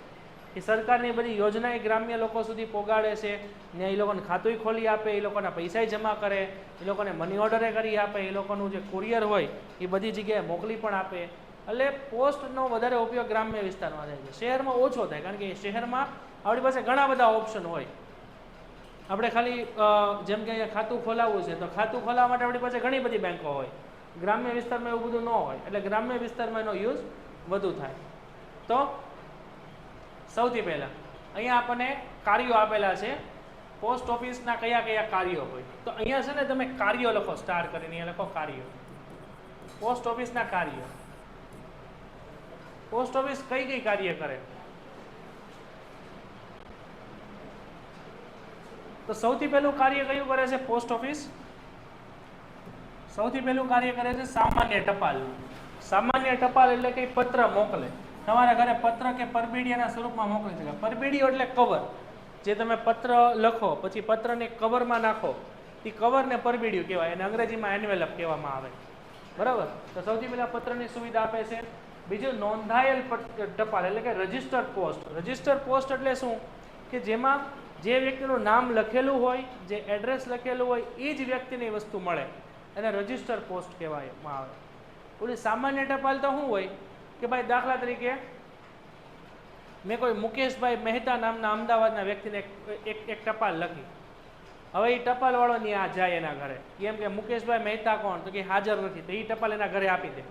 એ સરકારની બધી યોજના એ ગ્રામ્ય લોકો સુધી પહોંચાડે છે ને, એ લોકોને ખાતું ખોલી આપે, એ લોકોના પૈસા જમા કરે, એ લોકોને મની ઓર્ડરે કરી આપે, એ લોકોનું જે કુરિયર હોય એ બધી જગ્યાએ મોકલી પણ આપે. એટલે પોસ્ટનો વધારે ઉપયોગ ગ્રામ્ય વિસ્તારમાં થાય છે. શહેરમાં ઓછો થાય, કારણ કે શહેરમાં આપણી પાસે ઘણા બધા ઓપ્શન હોય. આપણે ખાલી જેમ કે અહીંયા ખાતું ખોલાવવું છે તો ખાતું ખોલાવવા માટે આપણી પાસે ઘણી બધી બેંકો હોય. ગ્રામ્ય વિસ્તારમાં એવું બધું ન હોય, એટલે ગ્રામ્ય વિસ્તારમાં એનો યુઝ વધુ થાય. તો સૌથી પહેલાં અહીંયા આપણને કાર્યો આપેલા છે. પોસ્ટ ઓફિસના કયા કયા કાર્યો હોય? તો અહીંયા છે ને તમે કાર્યો લખો, સ્ટાર કરીને અહીંયા લખો કાર્યો. પોસ્ટ ઓફિસના કાર્યો. પોસ્ટ ઓફિસ કઈ કઈ કાર્ય કરે? તો સૌથી પહેલું કાર્ય કયું કરે છે પોસ્ટ ઓફિસ? સૌથી પહેલું કાર્ય કરે છે સામાન્ય ટપાલ. સામાન્ય ટપાલ એટલે કે પત્ર મોકલે. તમારા ઘરે પત્ર કે પરબીડિયાના સ્વરૂપમાં મોકલી શકાય. પરબીડિયો એટલે કવર. જે તમે પત્ર લખો પછી પત્રને કવરમાં નાખો, એ કવરને પરબીડિયું કહેવાય, અને અંગ્રેજીમાં એન્વેલપ કહેવામાં આવે. બરાબર? તો સૌથી પહેલા પત્રની સુવિધા આપે છે. બીજું નોંધાયેલ ટપાલ એટલે કે રજિસ્ટર્ડ પોસ્ટ. રજિસ્ટર્ડ પોસ્ટ એટલે શું? કે જેમાં જે વ્યક્તિનું નામ લખેલું હોય, જે એડ્રેસ લખેલું હોય, એ જ વ્યક્તિની વસ્તુ મળે, એને રજિસ્ટર્ડ પોસ્ટ કહેવામાં આવે. ઓલી સામાન્ય ટપાલ તો શું હોય કે ભાઈ દાખલા તરીકે મેં કોઈ મુકેશભાઈ મહેતા નામના અમદાવાદના વ્યક્તિને એક ટપાલ લખી. હવે એ ટપાલવાળો ત્યાં જાય એના ઘરે, એમ કે મુકેશભાઈ મહેતા કોણ? તો કે હાજર નથી. તો એ ટપાલ એના ઘરે આપી દે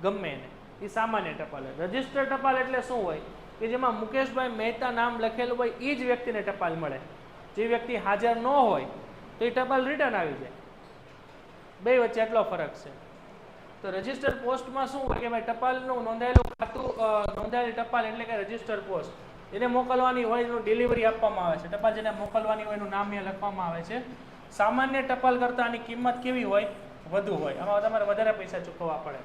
ગમે એને. એ સામાન્ય ટપાલ. રજિસ્ટર્ડ ટપાલ એટલે શું હોય કે જેમાં મુકેશભાઈ મહેતા નામ લખેલું હોય એ જ વ્યક્તિને ટપાલ મળે. જે વ્યક્તિ હાજર ન હોય તો એ ટપાલ રિટર્ન આવી જાય. બે વચ્ચે એટલો ફરક છે. તો રજિસ્ટર્ડ પોસ્ટમાં શું હોય કે ભાઈ ટપાલનું નોંધાયેલું ખાતું, નોંધાયેલી ટપાલ એટલે કે રજિસ્ટર્ડ પોસ્ટ, એને મોકલવાની હોય એનું ડિલિવરી આપવામાં આવે છે. ટપાલ જેને મોકલવાની હોય એનું નામ અહીંયા લખવામાં આવે છે. સામાન્ય ટપાલ કરતાં આની કિંમત કેવી હોય? વધુ હોય. આમાં તમારે વધારે પૈસા ચૂકવવા પડે.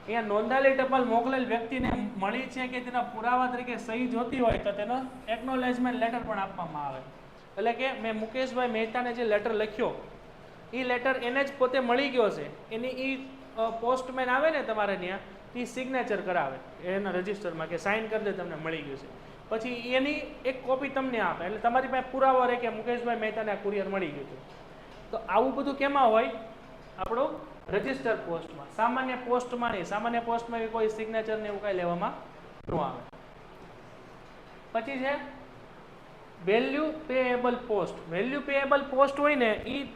અહીંયા નોંધાયેલી ટપાલ મોકલેલ વ્યક્તિને મળી છે કે તેના પુરાવા તરીકે સહી જોતી હોય તો તેનો એકનોલેજમેન્ટ લેટર પણ આપવામાં આવે. એટલે કે મેં મુકેશભાઈ મહેતાને જે લેટર લખ્યો એ લેટર એને જ પોતે મળી ગયો છે, એની એ પોસ્ટમેન આવે ને તમારે ત્યાં, એ સિગ્નેચર કરાવે એના રજિસ્ટરમાં કે સાઇન કરી દે તમને મળી ગયું છે. પછી એની એક કોપી તમને આપે, એટલે તમારી પાસે પુરાવો રહે કે મુકેશભાઈ મહેતાને આ કુરિયર મળી ગયું છે. તો આવું બધું કેમાં હોય? આપણું રજિસ્ટર પોસ્ટમાં. સામાન્ય પોસ્ટમાં નહીં. સામાન્ય પોસ્ટમાં કોઈ સિગ્નેચર ને એવું કાંઈ લેવામાં ન આવે. પછી છે value payable post. Value payable post હોય ને એ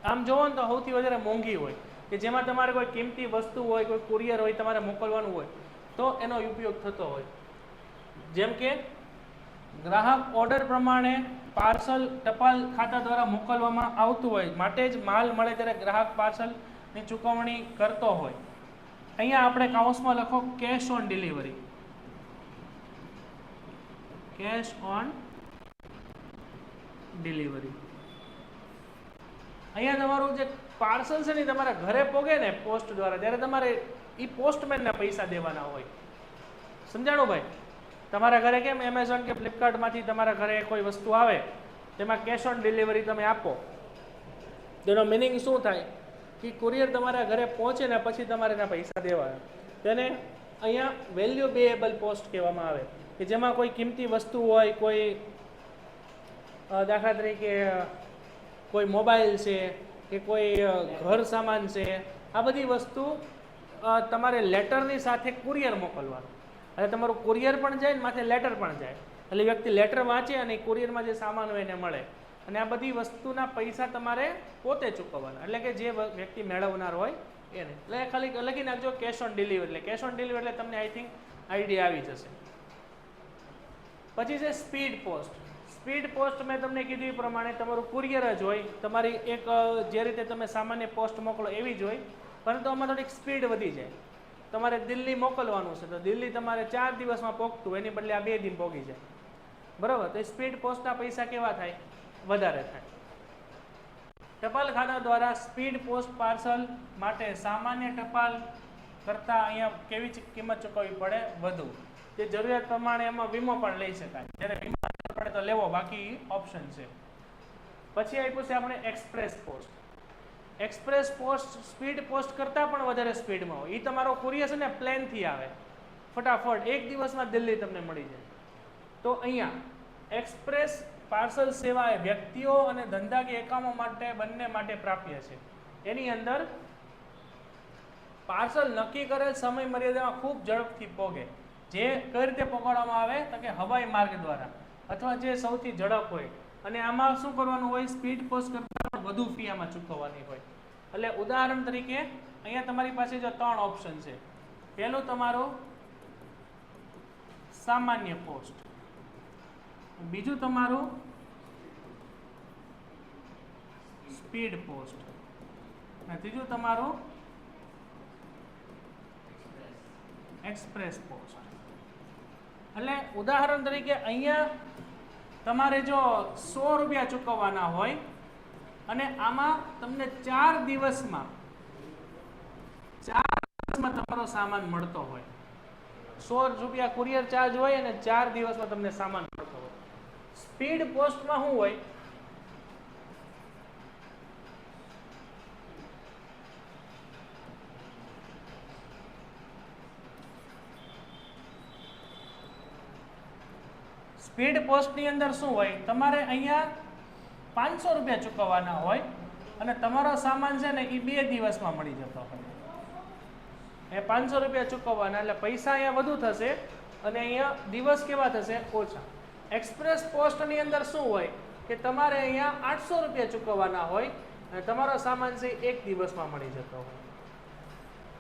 આમ જોવો ને તો સૌથી વધારે મોંઘી હોય, કે જેમાં તમારે કોઈ કિંમતી વસ્તુ હોય, કોઈ કુરિયર હોય તમારે મોકલવાનું હોય તો એનો ઉપયોગ થતો હોય. જેમ કે ગ્રાહક ઓર્ડર પ્રમાણે પાર્સલ ટપાલ ખાતા દ્વારા મોકલવામાં આવતું હોય, માટે જ માલ મળે ત્યારે ગ્રાહક પાર્સલની ચૂકવણી કરતો હોય. અહીંયા આપણે કાઉન્સમાં લખો cash on delivery. Cash on delivery. અહીંયા તમારું જે પાર્સલ છે ને તમારા ઘરે પોગે ને પોસ્ટ દ્વારા, ત્યારે તમારે એ પોસ્ટમેનને પૈસા દેવાના હોય. સમજાણું ભાઈ? તમારા ઘરે કેમ એમેઝોન કે ફ્લિપકાર્ટમાંથી તમારા ઘરે કોઈ વસ્તુ આવે તેમાં કેશ ઓન ડિલિવરી તમે આપો, તેનો મિનિંગ શું થાય કે કુરિયર તમારા ઘરે પહોંચે ને પછી તમારે એના પૈસા દેવાના. તેને અહીંયા વેલ્યુ પેએબલ પોસ્ટ કહેવામાં આવે, કે જેમાં કોઈ કિંમતી વસ્તુ હોય, કોઈ દાખલા તરીકે કોઈ મોબાઈલ છે કે કોઈ ઘર સામાન છે, આ બધી વસ્તુ તમારે લેટરની સાથે કુરિયર મોકલવાનું. એટલે તમારું કુરિયર પણ જાય ને માથે લેટર પણ જાય. એટલે વ્યક્તિ લેટર વાંચે અને કુરિયરમાં જે સામાન હોય એને મળે. અને આ બધી વસ્તુના પૈસા તમારે પોતે ચૂકવવાના, એટલે કે જે વ્યક્તિ મેળવનાર હોય એને. એટલે ખાલી લખી નાખજો કેશ ઓન ડિલિવરી. એટલે કેશ ઓન ડિલિવરી એટલે તમને આઈ થિંક આઈડિયા આવી જશે. પછી છે સ્પીડ પોસ્ટ. સ્પીડ પોસ્ટ મેં તમને કીધું એ પ્રમાણે તમારું કુરિયર જ હોય, તમારી એક જે રીતે તમે સામાન્ય પોસ્ટ મોકલો એવી જ હોય, પરંતુ આમાં થોડીક સ્પીડ વધી જાય. તમારે દિલ્હી મોકલવાનું છે તો દિલ્હી તમારે 4 દિવસમાં પહોંચતું એની બદલે આ 2 દિન પહોંચી જાય, બરાબર. તો સ્પીડ પોસ્ટના પૈસા કેવા થાય? વધારે થાય. ટપાલ ખાતા દ્વારા સ્પીડ પોસ્ટ પાર્સલ માટે સામાન્ય ટપાલ કરતાં અહીંયા કેવી કિંમત ચૂકવવી પડે? વધુ. જે જરૂરિયાત પ્રમાણે એમાં વીમો પણ લઈ શકાય, જ્યારે વીમો પડે તો લેવો, બાકી ઓપ્શન છે. પછી આપ્યું છે આપણે express post. Express post speed post કરતાં પણ વધારે સ્પીડમાં હોય. એ તમારો કુરિયર છે ને પ્લેનથી આવે, ફટાફટ 1 દિવસમાં દિલ્હી તમને મળી જાય. તો અહીંયા એક્સપ્રેસ પાર્સલ સેવા એ વ્યક્તિઓ અને ધંધાકીય એકમો માટે બંને માટે પ્રાપ્ય છે. એની અંદર પાર્સલ નક્કી કરેલ સમય મર્યાદામાં ખૂબ ઝડપથી પહોંચે. જે કઈ રીતે પહોંચાડવામાં આવે તો કે હવાઈ માર્ગ દ્વારા, અથવા જે સૌથી ઝડપ હોય. અને આમાં શું કરવાનું હોય? સ્પીડ પોસ્ટ કરતાં પણ વધુ ફી આમાં ચૂકવવાની હોય. એટલે ઉદાહરણ તરીકે અહીંયા તમારી પાસે જો 3 ઓપ્શન છે. પહેલું તમારું સામાન્ય પોસ્ટ, બીજું તમારું સ્પીડ પોસ્ટ, અને ત્રીજું તમારું એક્સપ્રેસ પોસ્ટ. એટલે ઉદાહરણ તરીકે અહીંયા તમારે જો 100 રૂપિયા ચૂકવવાના હોય અને આમાં તમને 4 દિવસમાં તમારો સામાન મળતો હોય. 100 રૂપિયા કુરિયર ચાર્જ હોય અને 4 દિવસમાં તમને સામાન મળતો હોય. સ્પીડ પોસ્ટમાં શું હોય? સ્પીડ પોસ્ટની અંદર શું હોય? તમારે અહીંયા 500 રૂપિયા ચૂકવવાના હોય અને તમારો સામાન છે ને એ 2 દિવસમાં મળી જતો હોય. એ 500 રૂપિયા ચૂકવવાના, એટલે પૈસા અહીંયા વધુ થશે અને અહીંયા દિવસ કેવા થશે? ઓછા. એક્સપ્રેસ પોસ્ટની અંદર શું હોય કે તમારે અહીંયા 800 રૂપિયા ચૂકવવાના હોય અને તમારો સામાન છે 1 દિવસમાં મળી જતો હોય.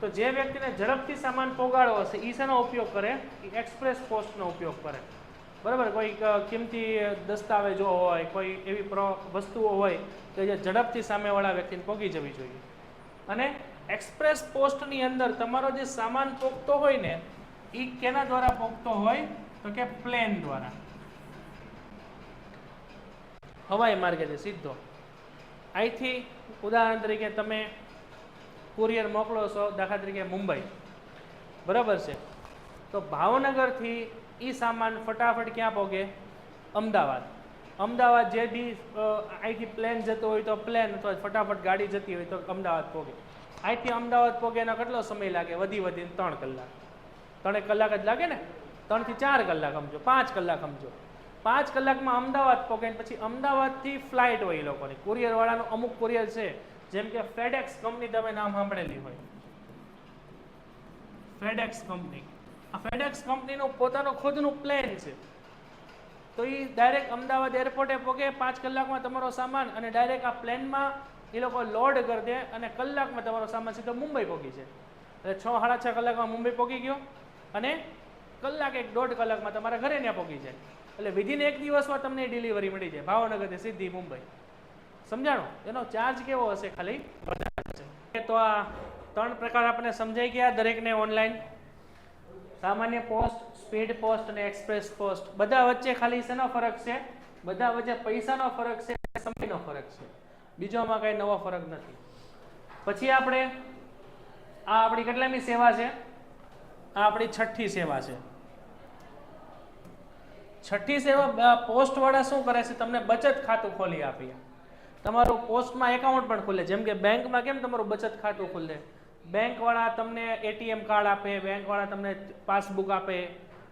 તો જે વ્યક્તિને ઝડપથી સામાન પહોંચાડવો હશે એ શેનો ઉપયોગ કરે? એ એક્સપ્રેસ પોસ્ટનો ઉપયોગ કરે, બરાબર. કોઈ કિંમતી દસ્તાવેજો હોય, કોઈ એવી વસ્તુઓ હોય કે જે ઝડપથી સામેવાળા વ્યક્તિને પહોંચી જવી જોઈએ. અને એક્સપ્રેસ પોસ્ટની અંદર તમારો જે સામાન પહોંચતો હોય ને એ કેના દ્વારા પહોંચતો હોય તો કે પ્લેન દ્વારા, હવાઈ માર્ગે સીધો. અહીંથી ઉદાહરણ તરીકે તમે કુરિયર મોકલો છો, દાખલા તરીકે મુંબઈ, બરાબર છે. તો ભાવનગરથી એ સામાન ફટાફટ ક્યાં પહોંચે? અમદાવાદ. અમદાવાદ જે બી અહીંથી પ્લેન જતો હોય તો પ્લેન, અથવા ફટાફટ ગાડી જતી હોય તો અમદાવાદ પહોંચે. અહીંથી અમદાવાદ પહોંચે એનો કેટલો સમય લાગે? વધીને 3 કલાક. 3 કલાક જ લાગે ને? 3 થી 4 કલાક સમજો, 5 કલાક સમજો. 5 કલાકમાં અમદાવાદ પહોંચે. પછી અમદાવાદથી ફ્લાઇટ હોય એ લોકોની. કુરિયરવાળાનો અમુક કુરિયર છે, જેમ કે ફેડેક્સ કંપની, તમે નામ સાંભળેલી હોય, ફેડેક્સ કંપની. આ ફેડેક્સ કંપનીનું પોતાનું ખુદનું પ્લેન છે. તો એ ડાયરેક્ટ અમદાવાદ એરપોર્ટે પહોંચે 5 કલાકમાં તમારો સામાન, અને ડાયરેક્ટ આ પ્લેનમાં એ લોકો લોડ કરી દે અને કલાકમાં તમારો સામાન સીધો મુંબઈ પહોંચી જાય. એટલે 6-6.5 કલાકમાં મુંબઈ પહોંચી ગયો અને કલાક 1-1.5 કલાકમાં તમારા ઘરે ત્યાં પહોંચી જાય. એટલે વિધિન 1 દિવસમાં તમને ડિલિવરી મળી જાય ભાવનગરથી સીધી મુંબઈ. સમજાણો? એનો ચાર્જ કેવો હશે? ખાલી વધારે છે. તો આ 3 પ્રકાર આપણે સમજાઈ ગયા દરેકને ઓનલાઈન. સામાન્ય પોસ્ટ, સ્પીડ પોસ્ટ અને એક્સપ્રેસ પોસ્ટ. બધા વચ્ચે ખાલી શેનો ફરક છે? બધા વચ્ચે પૈસાનો ફરક છે, સમયનો ફરક છે. બીજો આમાં કઈ નવો ફરક નથી. પછી આપણે આ આપણી કેટલામી સેવા છે? આ આપણી 6ઠ્ઠી સેવા છે. 6ઠ્ઠી સેવા પોસ્ટ વાળા શું કરે છે? તમને બચત ખાતું ખોલી આપીએ. તમારું પોસ્ટમાં એકાઉન્ટ પણ ખુલે. જેમ કે બેંકમાં કેમ તમારું બચત ખાતું ખુલે? બેંકવાળા તમને એટીએમ કાર્ડ આપે, બેંકવાળા તમને પાસબુક આપે,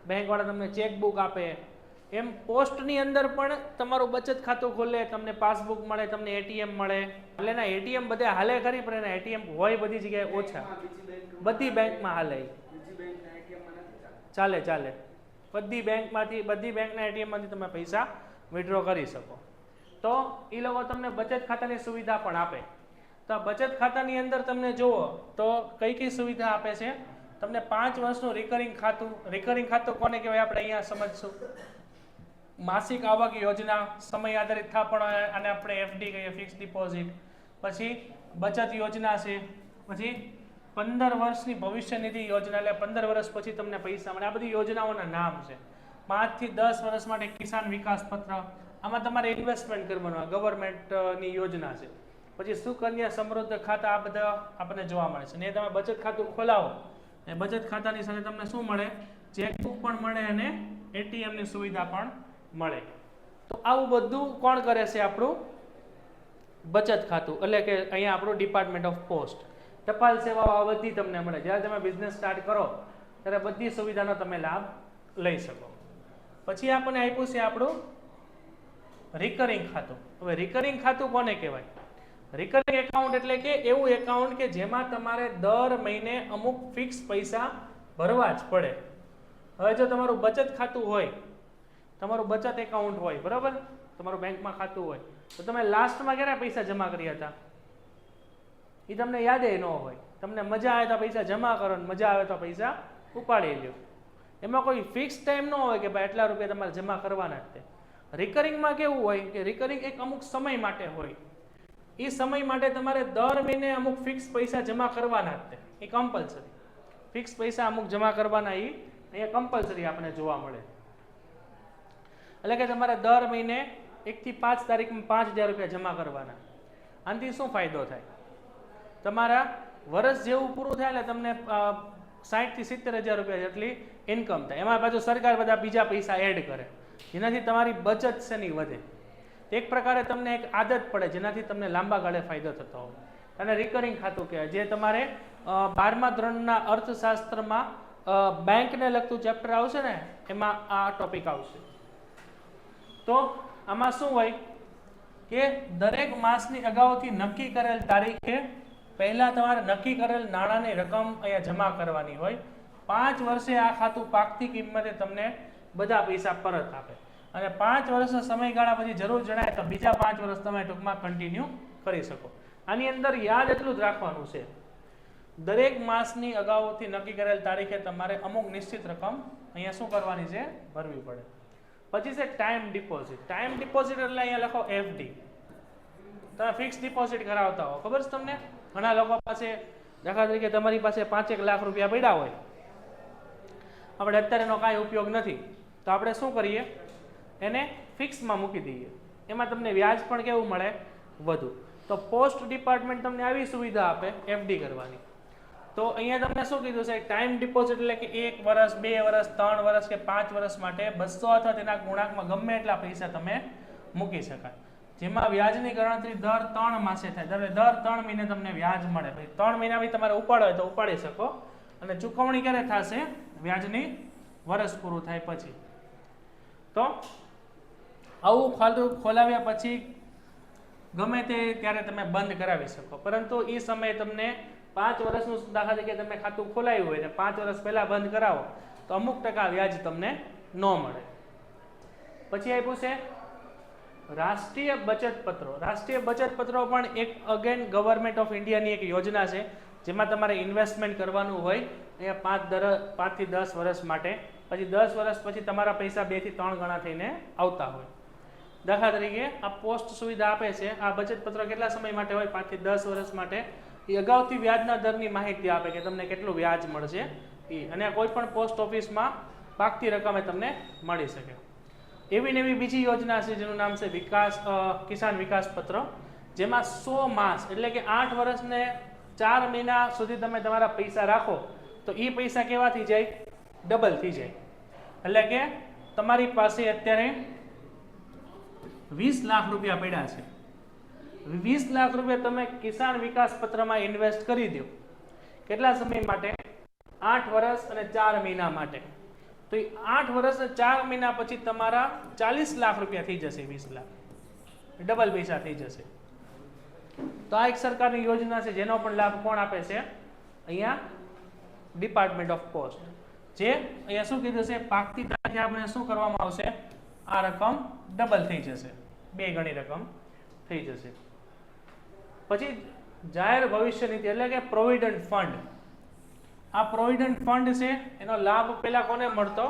બેંકવાળા તમને ચેકબુક આપે. એમ પોસ્ટની અંદર પણ તમારું બચત ખાતું ખુલે, તમને પાસબુક મળે, તમને એટીએમ મળે. એટલે એના એટીએમ બધે હાલે ખરી, પણ એના એટીએમ હોય બધી જગ્યાએ ઓછા. બધી બેંકમાં હાલે. ચાલે. બધી બેંકના એટીએમમાંથી તમે પૈસા વિડ્રો કરી શકો. તો એ લોકો તમને બચત ખાતાની સુવિધા પણ આપે. તો આ બચત ખાતાની અંદર તમને જુઓ તો કઈ કઈ સુવિધા આપે છે. તમને 5 વર્ષનું રિકરિંગ ખાતું કોને કહેવાય આપણે અહીંયા સમજશું. માસિક આવક યોજના, સમય આધારિત થાપણ, અને આપણે એફડી કહીએ, ફિક્સ ડિપોઝિટ. પછી બચત યોજના છે. પછી 15 વર્ષની ભવિષ્ય નિધિ યોજના, એટલે 15 વર્ષ પછી તમને પૈસા મળે. આ બધી યોજનાઓના નામ છે. 5 થી 10 વર્ષ માટે કિસાન વિકાસ પત્ર, આમાં તમારે ઇન્વેસ્ટમેન્ટ કરવાનું, ગવર્મેન્ટની યોજના છે. પછી સુકન્યા સમૃદ્ધ ખાતા, આ બધા આપણને જોવા મળે છે. ને તમે બચત ખાતું ખોલાવો એ બચત ખાતાની સાથે તમને શું મળે? ચેકબુક પણ મળે અને એટીએમ ની સુવિધા પણ મળે. તો આવું બધું કોણ કરે છે? આપણું બચત ખાતું, એટલે કે અહીંયા આપણું ડિપાર્ટમેન્ટ ઓફ પોસ્ટ. ટપાલ સેવાઓ આ બધી તમને મળે. જ્યારે તમે બિઝનેસ સ્ટાર્ટ કરો ત્યારે બધી સુવિધાનો તમે લાભ લઈ શકો. પછી આપણને આપ્યું છે આપણું રિકરિંગ ખાતું. હવે રિકરિંગ ખાતું કોને કહેવાય? રિકરિંગ એકાઉન્ટ એટલે કે એવું એકાઉન્ટ કે જેમાં તમારે દર મહિને અમુક ફિક્સ પૈસા ભરવા જ પડે. હવે જો તમારું બચત ખાતું હોય, તમારું બચત એકાઉન્ટ હોય, બરાબર, તમારું બેંકમાં ખાતું હોય, તો તમે લાસ્ટમાં કેટલા પૈસા જમા કર્યા હતા એ તમને યાદ ન હોય. તમને મજા આવે તો પૈસા જમા કરો, મજા આવે તો પૈસા ઉપાડી લ્યો. એમાં કોઈ ફિક્સ ટાઈમ ન હોય કે ભાઈ એટલા રૂપિયા તમારે જમા કરવાના જ. રિકરિંગમાં કેવું હોય કે રિકરિંગ એક અમુક સમય માટે હોય. એ સમય માટે તમારે દર મહિને અમુક ફિક્સ પૈસા જમા કરવાના જ. એ કમ્પલસરી ફિક્સ પૈસા અમુક જમા કરવાના, એ અહીંયા કમ્પલસરી આપણે જોવા મળે. એટલે કે તમારે દર મહિને 1 થી 5 તારીખમાં 5000 રૂપિયા જમા કરવાના. આનાથી શું ફાયદો થાય? તમારા વર્ષ જેવું પૂરું થાય એટલે તમને 60 થી 70 હજાર રૂપિયા જેટલી ઇન્કમ થાય. એમાં પાછું સરકાર બધા બીજા પૈસા એડ કરે, જેનાથી તમારી બચત છે ની વધે. એક પ્રકારે તમને એક આદત પડે, જેનાથી તમને લાંબા ગાળે ફાયદો થતો હોય. અને રિકરિંગ ખાતું કહેવાય, જે તમારે 12મા ધોરણના અર્થશાસ્ત્રમાં બેંકને લગતું ચેપ્ટર આવશે ને, એમાં આ ટોપિક આવશે. તો આમાં શું હોય કે દરેક માસની અગાઉથી નક્કી કરેલ તારીખે પહેલા તમારે નક્કી કરેલ નાણાંની રકમ અહીંયા જમા કરવાની હોય. 5 વર્ષે આ ખાતું પાકતી કિંમતે તમને બધા પૈસા પરત આપે. અને 5 વર્ષના સમયગાળા પછી જરૂર જણાય તો બીજા 5 વર્ષ તમે ટૂંકમાં કન્ટિન્યુ કરી શકો. આની અંદર યાદ એટલું જ રાખવાનું છે, દરેક માસની અગાઉથી નક્કી કરેલ તારીખે તમારે અમુક નિશ્ચિત રકમ અહીંયા શું કરવાની છે? ભરવી પડે. પછી છે ટાઈમ ડિપોઝિટ. ટાઈમ ડિપોઝિટ એટલે અહીંયા લખો એફડી. તમે ફિક્સ ડિપોઝિટ કરાવતા હો, ખબર છે તમને? ઘણા લોકો પાસે દાખલા તરીકે તમારી પાસે 5-1 લાખ રૂપિયા પડ્યા હોય, આપણે અત્યારે એનો કાંઈ ઉપયોગ નથી, તો આપણે શું કરીએ? એને ફિક્સમાં મૂકી દઈએ. એમાં તમને વ્યાજ પણ કેવું મળે? વધુ. તો પોસ્ટ ડિપાર્ટમેન્ટ તમને આવી સુવિધા આપે એફડી કરવાની. તો અહીંયા તમને શું કીધું છે? ટાઈમ ડિપોઝિટ એટલે કે 1 વર્ષ, 2 વર્ષ, 3 વર્ષ કે 5 વર્ષ માટે 200 અથવા તેના ગુણાંકમાં ગમે એટલા પૈસા તમે મૂકી શકાય. જેમાં વ્યાજની ગણતરી દર 3 માસે થાય. દર 3 મહિને તમને વ્યાજ મળે. ભાઈ 3 મહિના બી તમારે ઉપાડો હોય તો ઉપાડી શકો. અને ચૂકવણી ક્યારે થશે? વ્યાજની વર્ષ પૂરું થાય પછી. તો આવું ખાતું ખોલાવ્યા પછી ગમે તે ત્યારે તમે બંધ કરાવી શકો. પરંતુ એ સમયે તમને 5 વર્ષનું દાખલા તરીકે તમે ખાતું ખોલાવ્યું હોય ને 5 વર્ષ પહેલા બંધ કરાવો તો અમુક ટકા વ્યાજ તમને ન મળે. પછી આપ્યું છે રાષ્ટ્રીય બચત પત્રો. રાષ્ટ્રીય બચત પત્રો પણ એક અગેન ગવર્મેન્ટ ઓફ ઇન્ડિયાની એક યોજના છે, જેમાં તમારે ઇન્વેસ્ટમેન્ટ કરવાનું હોય અહીંયા 5 થી 10 વર્ષ માટે. પછી 10 વર્ષ પછી તમારા પૈસા 2 થી 3 ગણા થઈને આવતા હોય. દાખલા તરીકે આ પોસ્ટ સુવિધા આપે છે. આ બચત પત્ર કેટલા સમય માટે હોય? 5 થી 10 વર્ષ માટે. એ અગાઉથી વ્યાજના દરની માહિતી આપે કે તમને કેટલું વ્યાજ મળશે એ, અને કોઈ પણ પોસ્ટ ઓફિસમાં પાકતી રકમે તમને મળી શકે. એવી ને એવી બીજી યોજના છે જેનું નામ છે કિસાન વિકાસ પત્ર, જેમાં 100 માસ એટલે કે 8 વર્ષને 4 મહિના સુધી તમે તમારા પૈસા રાખો તો એ પૈસા કેવા થઈ જાય? ડબલ થઈ જાય. એટલે કે તમારી પાસે અત્યારે 20 લાખ રૂપિયા પડ્યા છે. 20 લાખ રૂપિયા તમે કિસાન વિકાસ પત્રમાં ઇન્વેસ્ટ કરી દો. કેટલા સમય માટે? 8 વર્ષ અને 4 મહિના માટે. તો એ 8 વર્ષ અને 4 મહિના પછી તમારા 40 લાખ રૂપિયા થઈ જશે. 20 લાખ ડબલ પૈસા થઈ જશે. તો આ એક સરકારની યોજના છે, જેનો પણ લાભ કોણ આપે છે? અહીંયા ડિપાર્ટમેન્ટ ઓફ પોસ્ટ. જે અહીંયા શું કીધું છે? પાકતી તારીખે આપણે શું કરવામાં આવશે? આ રકમ ડબલ થઈ જશે, 2 ગણી રકમ થઈ જશે. પછી જાહેર ભવિષ્ય નિધિ એટલે કે પ્રોવિડન્ટ ફંડ. આ પ્રોવિડન્ટ ફંડ છે એનો લાભ પેલા કોને મળતો?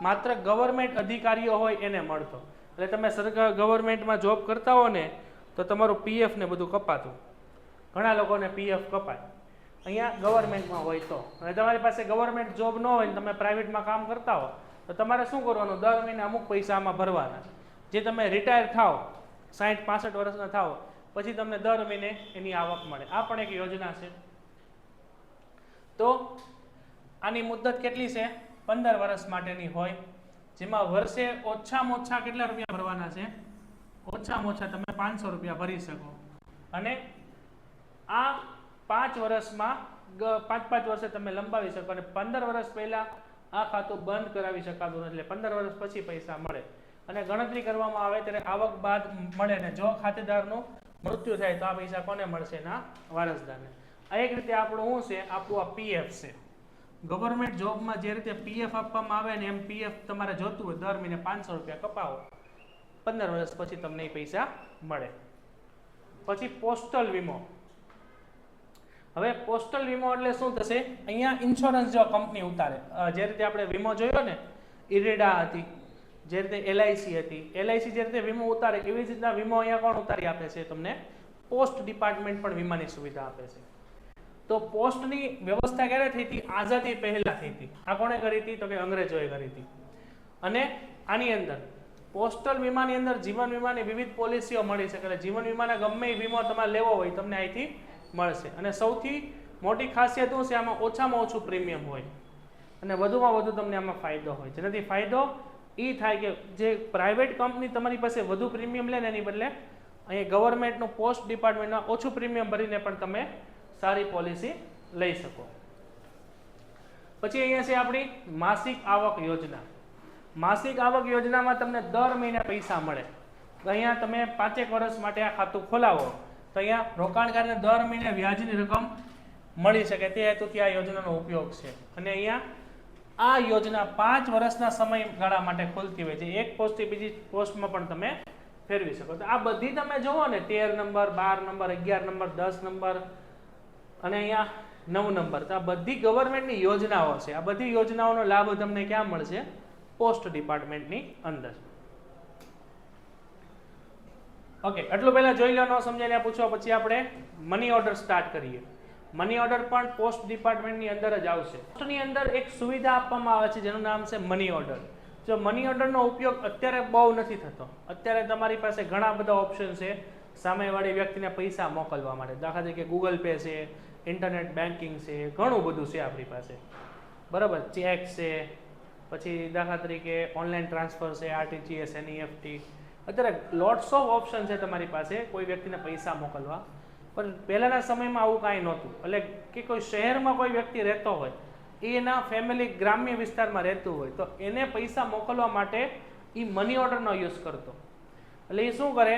માત્ર ગવર્મેન્ટ અધિકારીઓ હોય એને મળતો. એટલે તમે સરકાર ગવર્મેન્ટમાં જોબ કરતા હો ને તો તમારું પીએફ ને બધું કપાતું. ઘણા લોકોને પીએફ કપાય અહીંયા ગવર્મેન્ટમાં હોય તો. અને તમારી પાસે ગવર્મેન્ટ જોબ ન હોય ને તમે પ્રાઇવેટમાં કામ કરતા હો તો તમારે શું કરવાનું? દર મહિને અમુક પૈસા આમાં ભરવાના. જે તમે રિટાયર થાવ 60-65 વર્ષના થાવ પછી તમને દર મહિને એની આવક મળે. આ પણ એક યોજના છે. તો આની મુદત કેટલી છે? 15 વર્ષ માટેની હોય, જેમાં વર્ષે ઓછામાં ઓછા કેટલા રૂપિયા ભરવાના છે? ઓછામાં ઓછા તમે 500 રૂપિયા ભરી શકો. અને આ 5 વર્ષમાં 5 વર્ષે તમે લંબાવી શકો અને 15 વર્ષ પહેલા આ ખાતું બંધ કરાવી શકાતું નથી. એટલે 15 વર્ષ પછી પૈસા મળે અને ગણતરી કરવામાં આવે ત્યારે આવક બાદ મળે ને જો ખાતેદારનું મૃત્યુ થાય તો આ પૈસા કોને મળશે? એના વારસદારને. આ એક રીતે આપણું શું છે? આપણું આ પીએફ છે. ગવર્મેન્ટ જોબમાં જે રીતે પીએફ આપવામાં આવે ને એમ પીએફ તમારે જોતું હોય દર મહિને 500 રૂપિયા કપાવો, 15 વર્ષ પછી તમને એ પૈસા મળે. પછી પોસ્ટલ વીમો. હવે પોસ્ટલ વીમો એટલે શું થશે? અહીંયા ઇન્સ્યોરન્સ જો કંપની ઉતારે, જે રીતે આપણે વીમો જોયો ને ઇરેડા હતી, જે રીતે એલઆઈસી હતી, એલઆઈસી જે રીતે વીમો ઉતારે એવી જ રીતના વીમો અહીંયા કોણ ઉતારી આપે છે? તમને પોસ્ટ ડિપાર્ટમેન્ટ પણ વીમાની સુવિધા આપે છે. તો પોસ્ટની વ્યવસ્થા ક્યારે થઈ હતી? આઝાદી પહેલા થઈ હતી. આ કોણે કરી હતી? તો કે અંગ્રેજોએ કરી હતી. અને આની અંદર પોસ્ટલ વીમાની અંદર જીવન વીમાની વિવિધ પોલિસીઓ મળી શકે. એટલે જીવન વીમાના ગમે એ વીમો તમારે લેવો હોય તમને અહીંથી મળશે. અને સૌથી મોટી ખાસિયત શું છે? આમાં ઓછામાં ઓછું પ્રીમિયમ હોય અને વધુમાં વધુ તમને આમાં ફાયદો હોય. જેનાથી ફાયદો એ થાય કે જે પ્રાઇવેટ કંપની તમારી પાસે વધુ પ્રીમિયમ લે ને એની બદલે અહીંયા ગવર્મેન્ટનું પોસ્ટ ડિપાર્ટમેન્ટમાં ઓછું પ્રીમિયમ ભરીને પણ તમે સારી પોલિસી લઈ શકો. પછી અહીંયા છે આપણી માસિક આવક યોજના. માસિક આવક યોજનામાં તમને દર મહિને પૈસા મળે. અહીંયા તમે 5 વર્ષ માટે આ ખાતું ખોલાવો તો અહીંયા રોકાણકારને દર મહિને વ્યાજની રકમ મળી શકે તે હેતુથી આ યોજનાનો ઉપયોગ છે. અને અહીંયા આ યોજના 5 વર્ષના સમયગાળા માટે ખુલતી હોય છે. એક પોસ્ટથી બીજી પોસ્ટમાં પણ તમે ફેરવી શકો. તો આ બધી તમે જુઓ ને 13 નંબર, 12 નંબર, 11 નંબર, 10 નંબર અને અહીંયા 9 નંબર, તો આ બધી ગવર્મેન્ટની યોજનાઓ છે. આ બધી યોજનાઓનો લાભ તમને ક્યાં મળશે? પોસ્ટ ડિપાર્ટમેન્ટની અંદર. ઓકે, એટલું પહેલા જોઈ લો, ન સમજાય પૂછો પછી આપણે મની ઓર્ડર સ્ટાર્ટ કરીએ. મની ઓર્ડર પણ પોસ્ટ ડિપાર્ટમેન્ટની અંદર જ આવશે. પોસ્ટની અંદર એક સુવિધા આપવામાં આવે છે જેનું નામ છે મની ઓર્ડર. જો મની ઓર્ડરનો ઉપયોગ અત્યારે બહુ નથી થતો. અત્યારે તમારી પાસે ઘણા બધા ઓપ્શન છે સામેવાળી વ્યક્તિને પૈસા મોકલવા માટે. દાખલા તરીકે ગૂગલ પે છે, ઇન્ટરનેટ બેન્કિંગ છે, ઘણું બધું છે આપણી પાસે, બરાબર. ચેક છે, પછી દાખલા તરીકે ઓનલાઈન ટ્રાન્સફર છે, આરટીજીએસ, એનઈએફટી. અત્યારે લોટ્સ ઓફ ઓપ્શન છે તમારી પાસે કોઈ વ્યક્તિને પૈસા મોકલવા. પણ પહેલાના સમયમાં આવું કાંઈ નહોતું. એટલે કે કોઈ શહેરમાં કોઈ વ્યક્તિ રહેતો હોય, એના ફેમિલી ગ્રામ્ય વિસ્તારમાં રહેતું હોય તો એને પૈસા મોકલવા માટે એ મની ઓર્ડરનો યુઝ કરતો. એટલે એ શું કરે?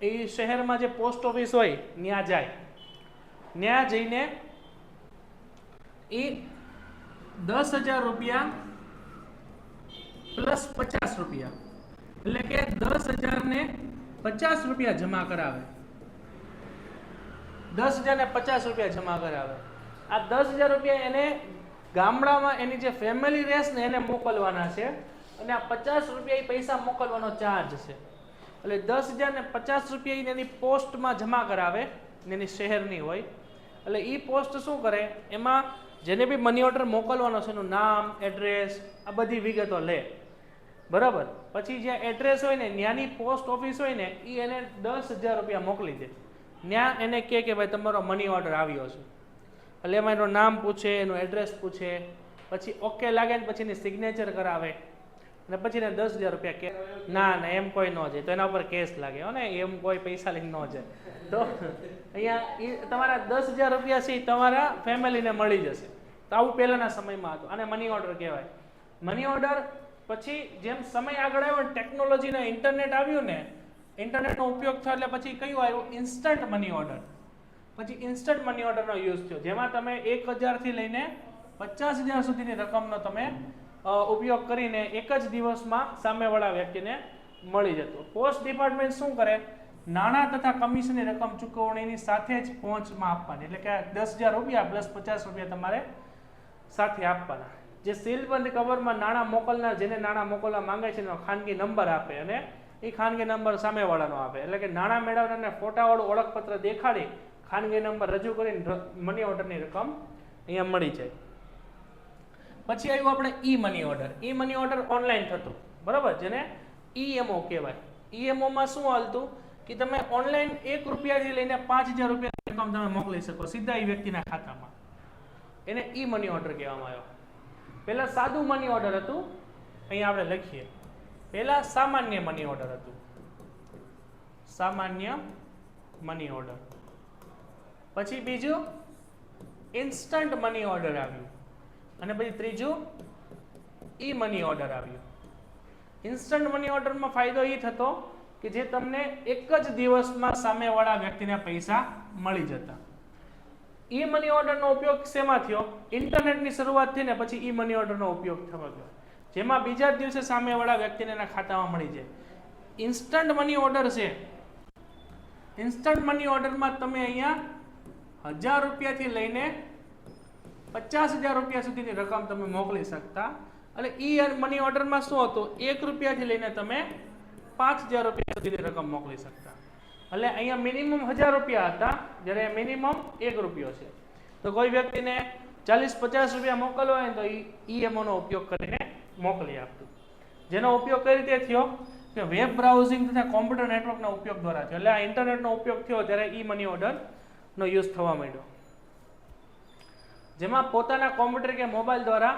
એ શહેરમાં જે પોસ્ટ ઓફિસ હોય ત્યાં જાય, ત્યાં જઈને એ 10,000 રૂપિયા પ્લસ 50 રૂપિયા એટલે કે 10,000 ને 50 રૂપિયા જમા કરાવે. 10,000 ને 50 રૂપિયા જમા કરાવે. આ 10,000 રૂપિયા એને ગામડામાં એની જે ફેમિલી રહેશે ને એને મોકલવાના છે અને આ 50 રૂપિયા એ પૈસા મોકલવાનો ચાર્જ છે. એટલે 10,000 ને 50 રૂપિયા એની પોસ્ટમાં જમા કરાવે, એની શહેરની હોય. એટલે એ પોસ્ટ શું કરે? એમાં જેને બી મની ઓર્ડર મોકલવાનો છે એનું નામ, એડ્રેસ, આ બધી વિગતો લે, બરાબર. પછી જ્યાં એડ્રેસ હોય ને ત્યાંની પોસ્ટ ઓફિસ હોય ને એ એને 10,000 રૂપિયા મોકલી દે. ત્યાં એને કહે કે ભાઈ તમારો મની ઓર્ડર આવ્યો છે. એટલે એમાં એનું નામ પૂછે, એનું એડ્રેસ પૂછે, પછી ઓકે લાગે ને પછી એની સિગ્નેચર કરાવે અને પછી એને 10,000 રૂપિયા કે ના એમ કોઈ ન જાય તો એના ઉપર કેસ લાગે હો ને, એમ કોઈ પૈસા લઈને ન જાય. તો અહીંયા એ તમારા 10,000 રૂપિયા છે એ તમારા ફેમિલીને મળી જશે. તો આવું પહેલાના સમયમાં હતું અને મની ઓર્ડર કહેવાય. મની ઓર્ડર પછી જેમ સમય આગળ આવ્યો ને ટેકનોલોજીને ઇન્ટરનેટ આવ્યું ને, ઇન્ટરનેટનો ઉપયોગ થયો એટલે પછી કયું આવ્યું? Instant money order. પછી ઇન્સ્ટન્ટ મની ઓર્ડરનો યુઝ થયો જેમાં તમે 1,000 થી લઈને 50,000 સુધીની રકમનો તમે ઉપયોગ કરીને એક જ દિવસમાં સામેવાળા વ્યક્તિને મળી જતો. પોસ્ટ ડિપાર્ટમેન્ટ શું કરે? નાણાં તથા કમિશનની રકમ ચૂકવણીની સાથે જ પહોંચમાં આપવાની, એટલે કે 10,000 રૂપિયા પ્લસ 50 રૂપિયા તમારે સાથે આપવાના. જે સીલ બંધ કવરમાં નાણાં મોકલનાર જેને નાણાં મોકલવા માંગે છે એનો ખાનગી નંબર આપે અને એ ખાનગી નંબર સામેવાળાનો આપે, એટલે કે નાણાં મેળવનારને ફોટાવાળું ઓળખપત્ર દેખાડી ખાનગી નંબર રજૂ કરીને મની ઓર્ડરની રકમ અહીંયા મળી જાય. પછી આવ્યું આપણે ઈ મની ઓર્ડર. ઈ મની ઓર્ડર ઓનલાઈન થતું, બરાબર, જેને ઈએમઓ કહેવાય. ઈએમઓમાં શું હાલતું કે તમે ઓનલાઈન 1 રૂપિયાથી લઈને 5,000 રૂપિયાની રકમ તમે મોકલી શકો સીધા એ વ્યક્તિના ખાતામાં. એને ઈ મની ઓર્ડર કહેવામાં આવ્યો. પહેલા સાદું મની ઓર્ડર હતું, અહીંયા આપણે લખીએ. પહેલા સામાન્ય મની ઓર્ડર હતું, સામાન્ય મની ઓર્ડર. પછી બીજું ઇન્સ્ટન્ટ મની ઓર્ડર આવ્યું અને પછી ત્રીજું ઈ મની ઓર્ડર આવ્યું. ઇન્સ્ટન્ટ મની ઓર્ડરમાં ફાયદો એ થતો કે જે તમને એક જ દિવસમાં સામેવાળા વ્યક્તિને પૈસા મળી જતા. ઈ મની ઓર્ડરનો ઉપયોગ શેમાં થયો? ઇન્ટરનેટની શરૂઆત થઈ ને પછી ઈ મની ઓર્ડરનો ઉપયોગ થયો, જેમાં બીજા જ દિવસે સામેવાળા વ્યક્તિને એના ખાતામાં મળી જાય. ઇન્સ્ટન્ટ મની ઓર્ડર છે. ઇન્સ્ટન્ટ મની ઓર્ડરમાં તમે અહીંયા 1,000 રૂપિયાથી લઈને 50,000 રૂપિયા સુધીની રકમ તમે મોકલી શકતા. અને ઈ મની ઓર્ડરમાં શું હતું? 1 રૂપિયાથી લઈને તમે 5,000 રૂપિયા સુધીની રકમ મોકલી શકતા. એટલે અહીંયા મિનિમમ 1,000 રૂપિયા હતા, જ્યારે મિનિમમ 1 રૂપિયો છે. તો કોઈ વ્યક્તિને 40-50 રૂપિયા મોકલવા હોય તો ઈએમઓ નો ઉપયોગ કરીને મોકલી આપતું. જેનો ઉપયોગ કઈ રીતે થયો કે વેબ બ્રાઉઝિંગ તથા કોમ્પ્યુટર નેટવર્કના ઉપયોગ દ્વારા થયો. એટલે આ ઇન્ટરનેટનો ઉપયોગ થયો ત્યારે ઈ મની ઓર્ડરનો યુઝ થવા માંડ્યો, જેમાં પોતાના કોમ્પ્યુટર કે મોબાઈલ દ્વારા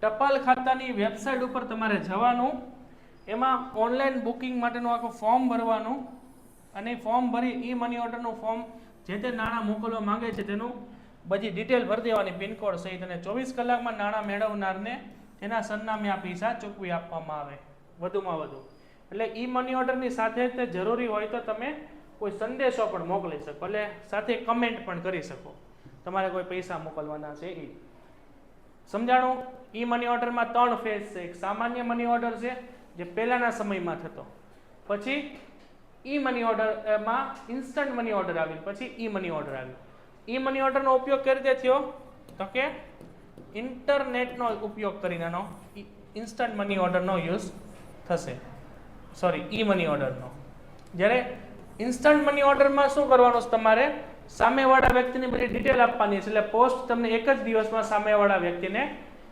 ટપાલ ખાતાની વેબસાઇટ ઉપર તમારે જવાનું, એમાં ઓનલાઈન બુકિંગ માટેનું આખું ફોર્મ ભરવાનું અને ફોર્મ ભરી ઈ મની ઓર્ડરનું ફોર્મ જે તે નાણાં મોકલવા માંગે છે તેનું બધી ડિટેલ ભરી દેવાની પિનકોડ સહિત, અને 24 કલાકમાં નાણાં મેળવનારને તેના સરનામે આ પૈસા ચૂકવી આપવામાં આવે વધુમાં વધુ. એટલે ઈ મની ઓર્ડરની સાથે તે જરૂરી હોય તો તમે કોઈ સંદેશો પણ મોકલી શકો, એટલે સાથે કમેન્ટ પણ કરી શકો તમારે કોઈ પૈસા મોકલવાના છે એ. સમજાણું? ઈ મની ઓર્ડરમાં 3 ફેઝ છે. એક સામાન્ય મની ઓર્ડર છે જે પહેલાના સમયમાં થતો, પછી ઈ મની ઓર્ડરમાં ઇન્સ્ટન્ટ મની ઓર્ડર આવી, પછી ઈ મની ઓર્ડર આવ્યું. ઈ મની ઓર્ડરનો ઉપયોગ કઈ રીતે થયો તો કે ઇન્ટરનેટનો ઉપયોગ કરીને આનો ઇન્સ્ટન્ટ મની ઓર્ડરનો યુઝ થશે. ઈ મની ઓર્ડરનો. જ્યારે ઇન્સ્ટન્ટ મની ઓર્ડરમાં શું કરવાનું છે? તમારે સામેવાળા વ્યક્તિની બધી ડિટેલ આપવાની છે, એટલે પોસ્ટ તમને એક જ દિવસમાં સામેવાળા વ્યક્તિને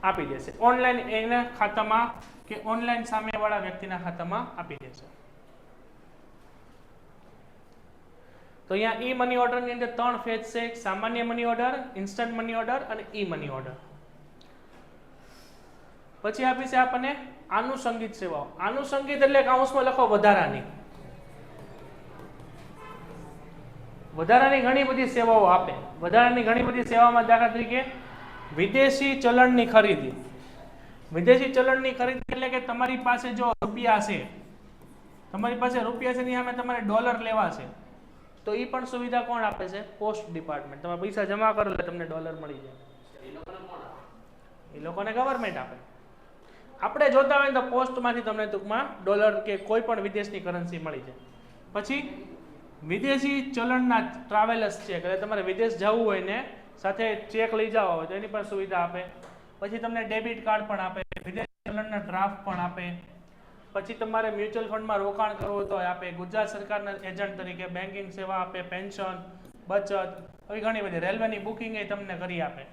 આપી દેશે. ઓનલાઈન એના ખાતામાં કે ઓનલાઈન સામેવાળા વ્યક્તિના ખાતામાં આપી દેશે. તો અહીંયા ઈ મની ઓર્ડરની અંદર 3 ફેઝ છે. એક સામાન્ય money order, instant money order અને ઈ મની ઓર્ડર. પછી આપી છે આપણને આનુષંગિક સેવાઓ. આનુષંગિક એટલે કૌંસમાં લખો વધારાની. વધારાની ઘણી બધી સેવાઓ આપે. વધારાની ઘણી બધી સેવાઓમાં દાખલા તરીકે વિદેશી ચલણની ખરીદી. વિદેશી ચલણની ખરીદી એટલે કે તમારી પાસે જો રૂપિયા છે, તમારી પાસે રૂપિયા છે ની સામે તમારે ડોલર લેવા છે, તો એ પણ સુવિધા કોણ આપે છે? Post department. તમે પૈસા જમા કરો એટલે તમને ડોલર મળી જાય. એ લોકોને ગવર્મેન્ટ આપે. આપણે જોતા હોય તો પોસ્ટમાંથી તમને ટૂંકમાં ડોલર કે કોઈ પણ વિદેશની કરન્સી મળી જાય. પછી વિદેશી ચલણના ટ્રાવેલર્સ ચેક, એટલે તમારે વિદેશ જવું હોય ને સાથે ચેક લઈ જવા હોય તો એની પણ સુવિધા આપે. પછી તમને ડેબિટ કાર્ડ પણ આપે, વિદેશી ચલણના ડ્રાફ્ટ પણ આપે. પછી તમારે મ્યુચ્યુઅલ ફંડમાં રોકાણ કરવું હોય તો આપે. ગુજરાત સરકારના એજન્ટ તરીકે બેન્કિંગ સેવા આપે, પેન્શન, બચત, આવી ઘણી બધી. રેલવેની બુકિંગ એ તમને કરી આપે.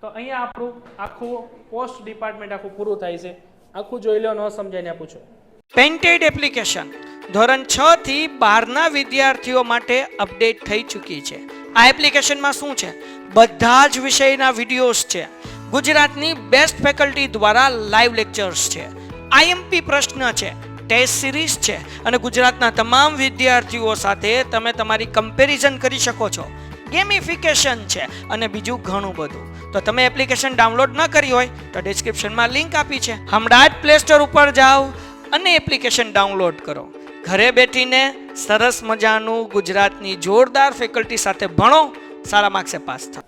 તો અહીંયા આપણું આખું પોસ્ટ ડિપાર્ટમેન્ટ આખું પૂરું થાય છે. આખું જોઈ લો, ન સમજાય ને પૂછો. પેન્ટેડ એપ્લિકેશન ધોરણ 6 થી 12ના વિદ્યાર્થીઓ માટે અપડેટ થઈ ચૂકી છે. આ એપ્લિકેશનમાં શું છે? બધા જ વિષયના વિડીયોઝ છે. ગુજરાતની બેસ્ટ ફેકલ્ટી દ્વારા લાઈવ લેક્ચર્સ છે. આઈએમપી પ્રશ્ન છે, ટેસ્ટ સિરીઝ છે અને ગુજરાતના તમામ વિદ્યાર્થીઓ સાથે તમે તમારી કમ્પેરિઝન કરી શકો છો. ગેમિફિકેશન છે અને બીજું ઘણું બધું. તો તમે એપ્લિકેશન ડાઉનલોડ ન કરી હોય તો ડિસ્ક્રિપ્શનમાં લિંક આપી છે. હમણાં જ પ્લે સ્ટોર ઉપર જાઓ અને એપ્લિકેશન ડાઉનલોડ કરો. ઘરે બેઠીને સરસ મજાનું ગુજરાતની જોરદાર ફેકલ્ટી સાથે ભણો, સારા માર્ક્સે પાસ થાઓ.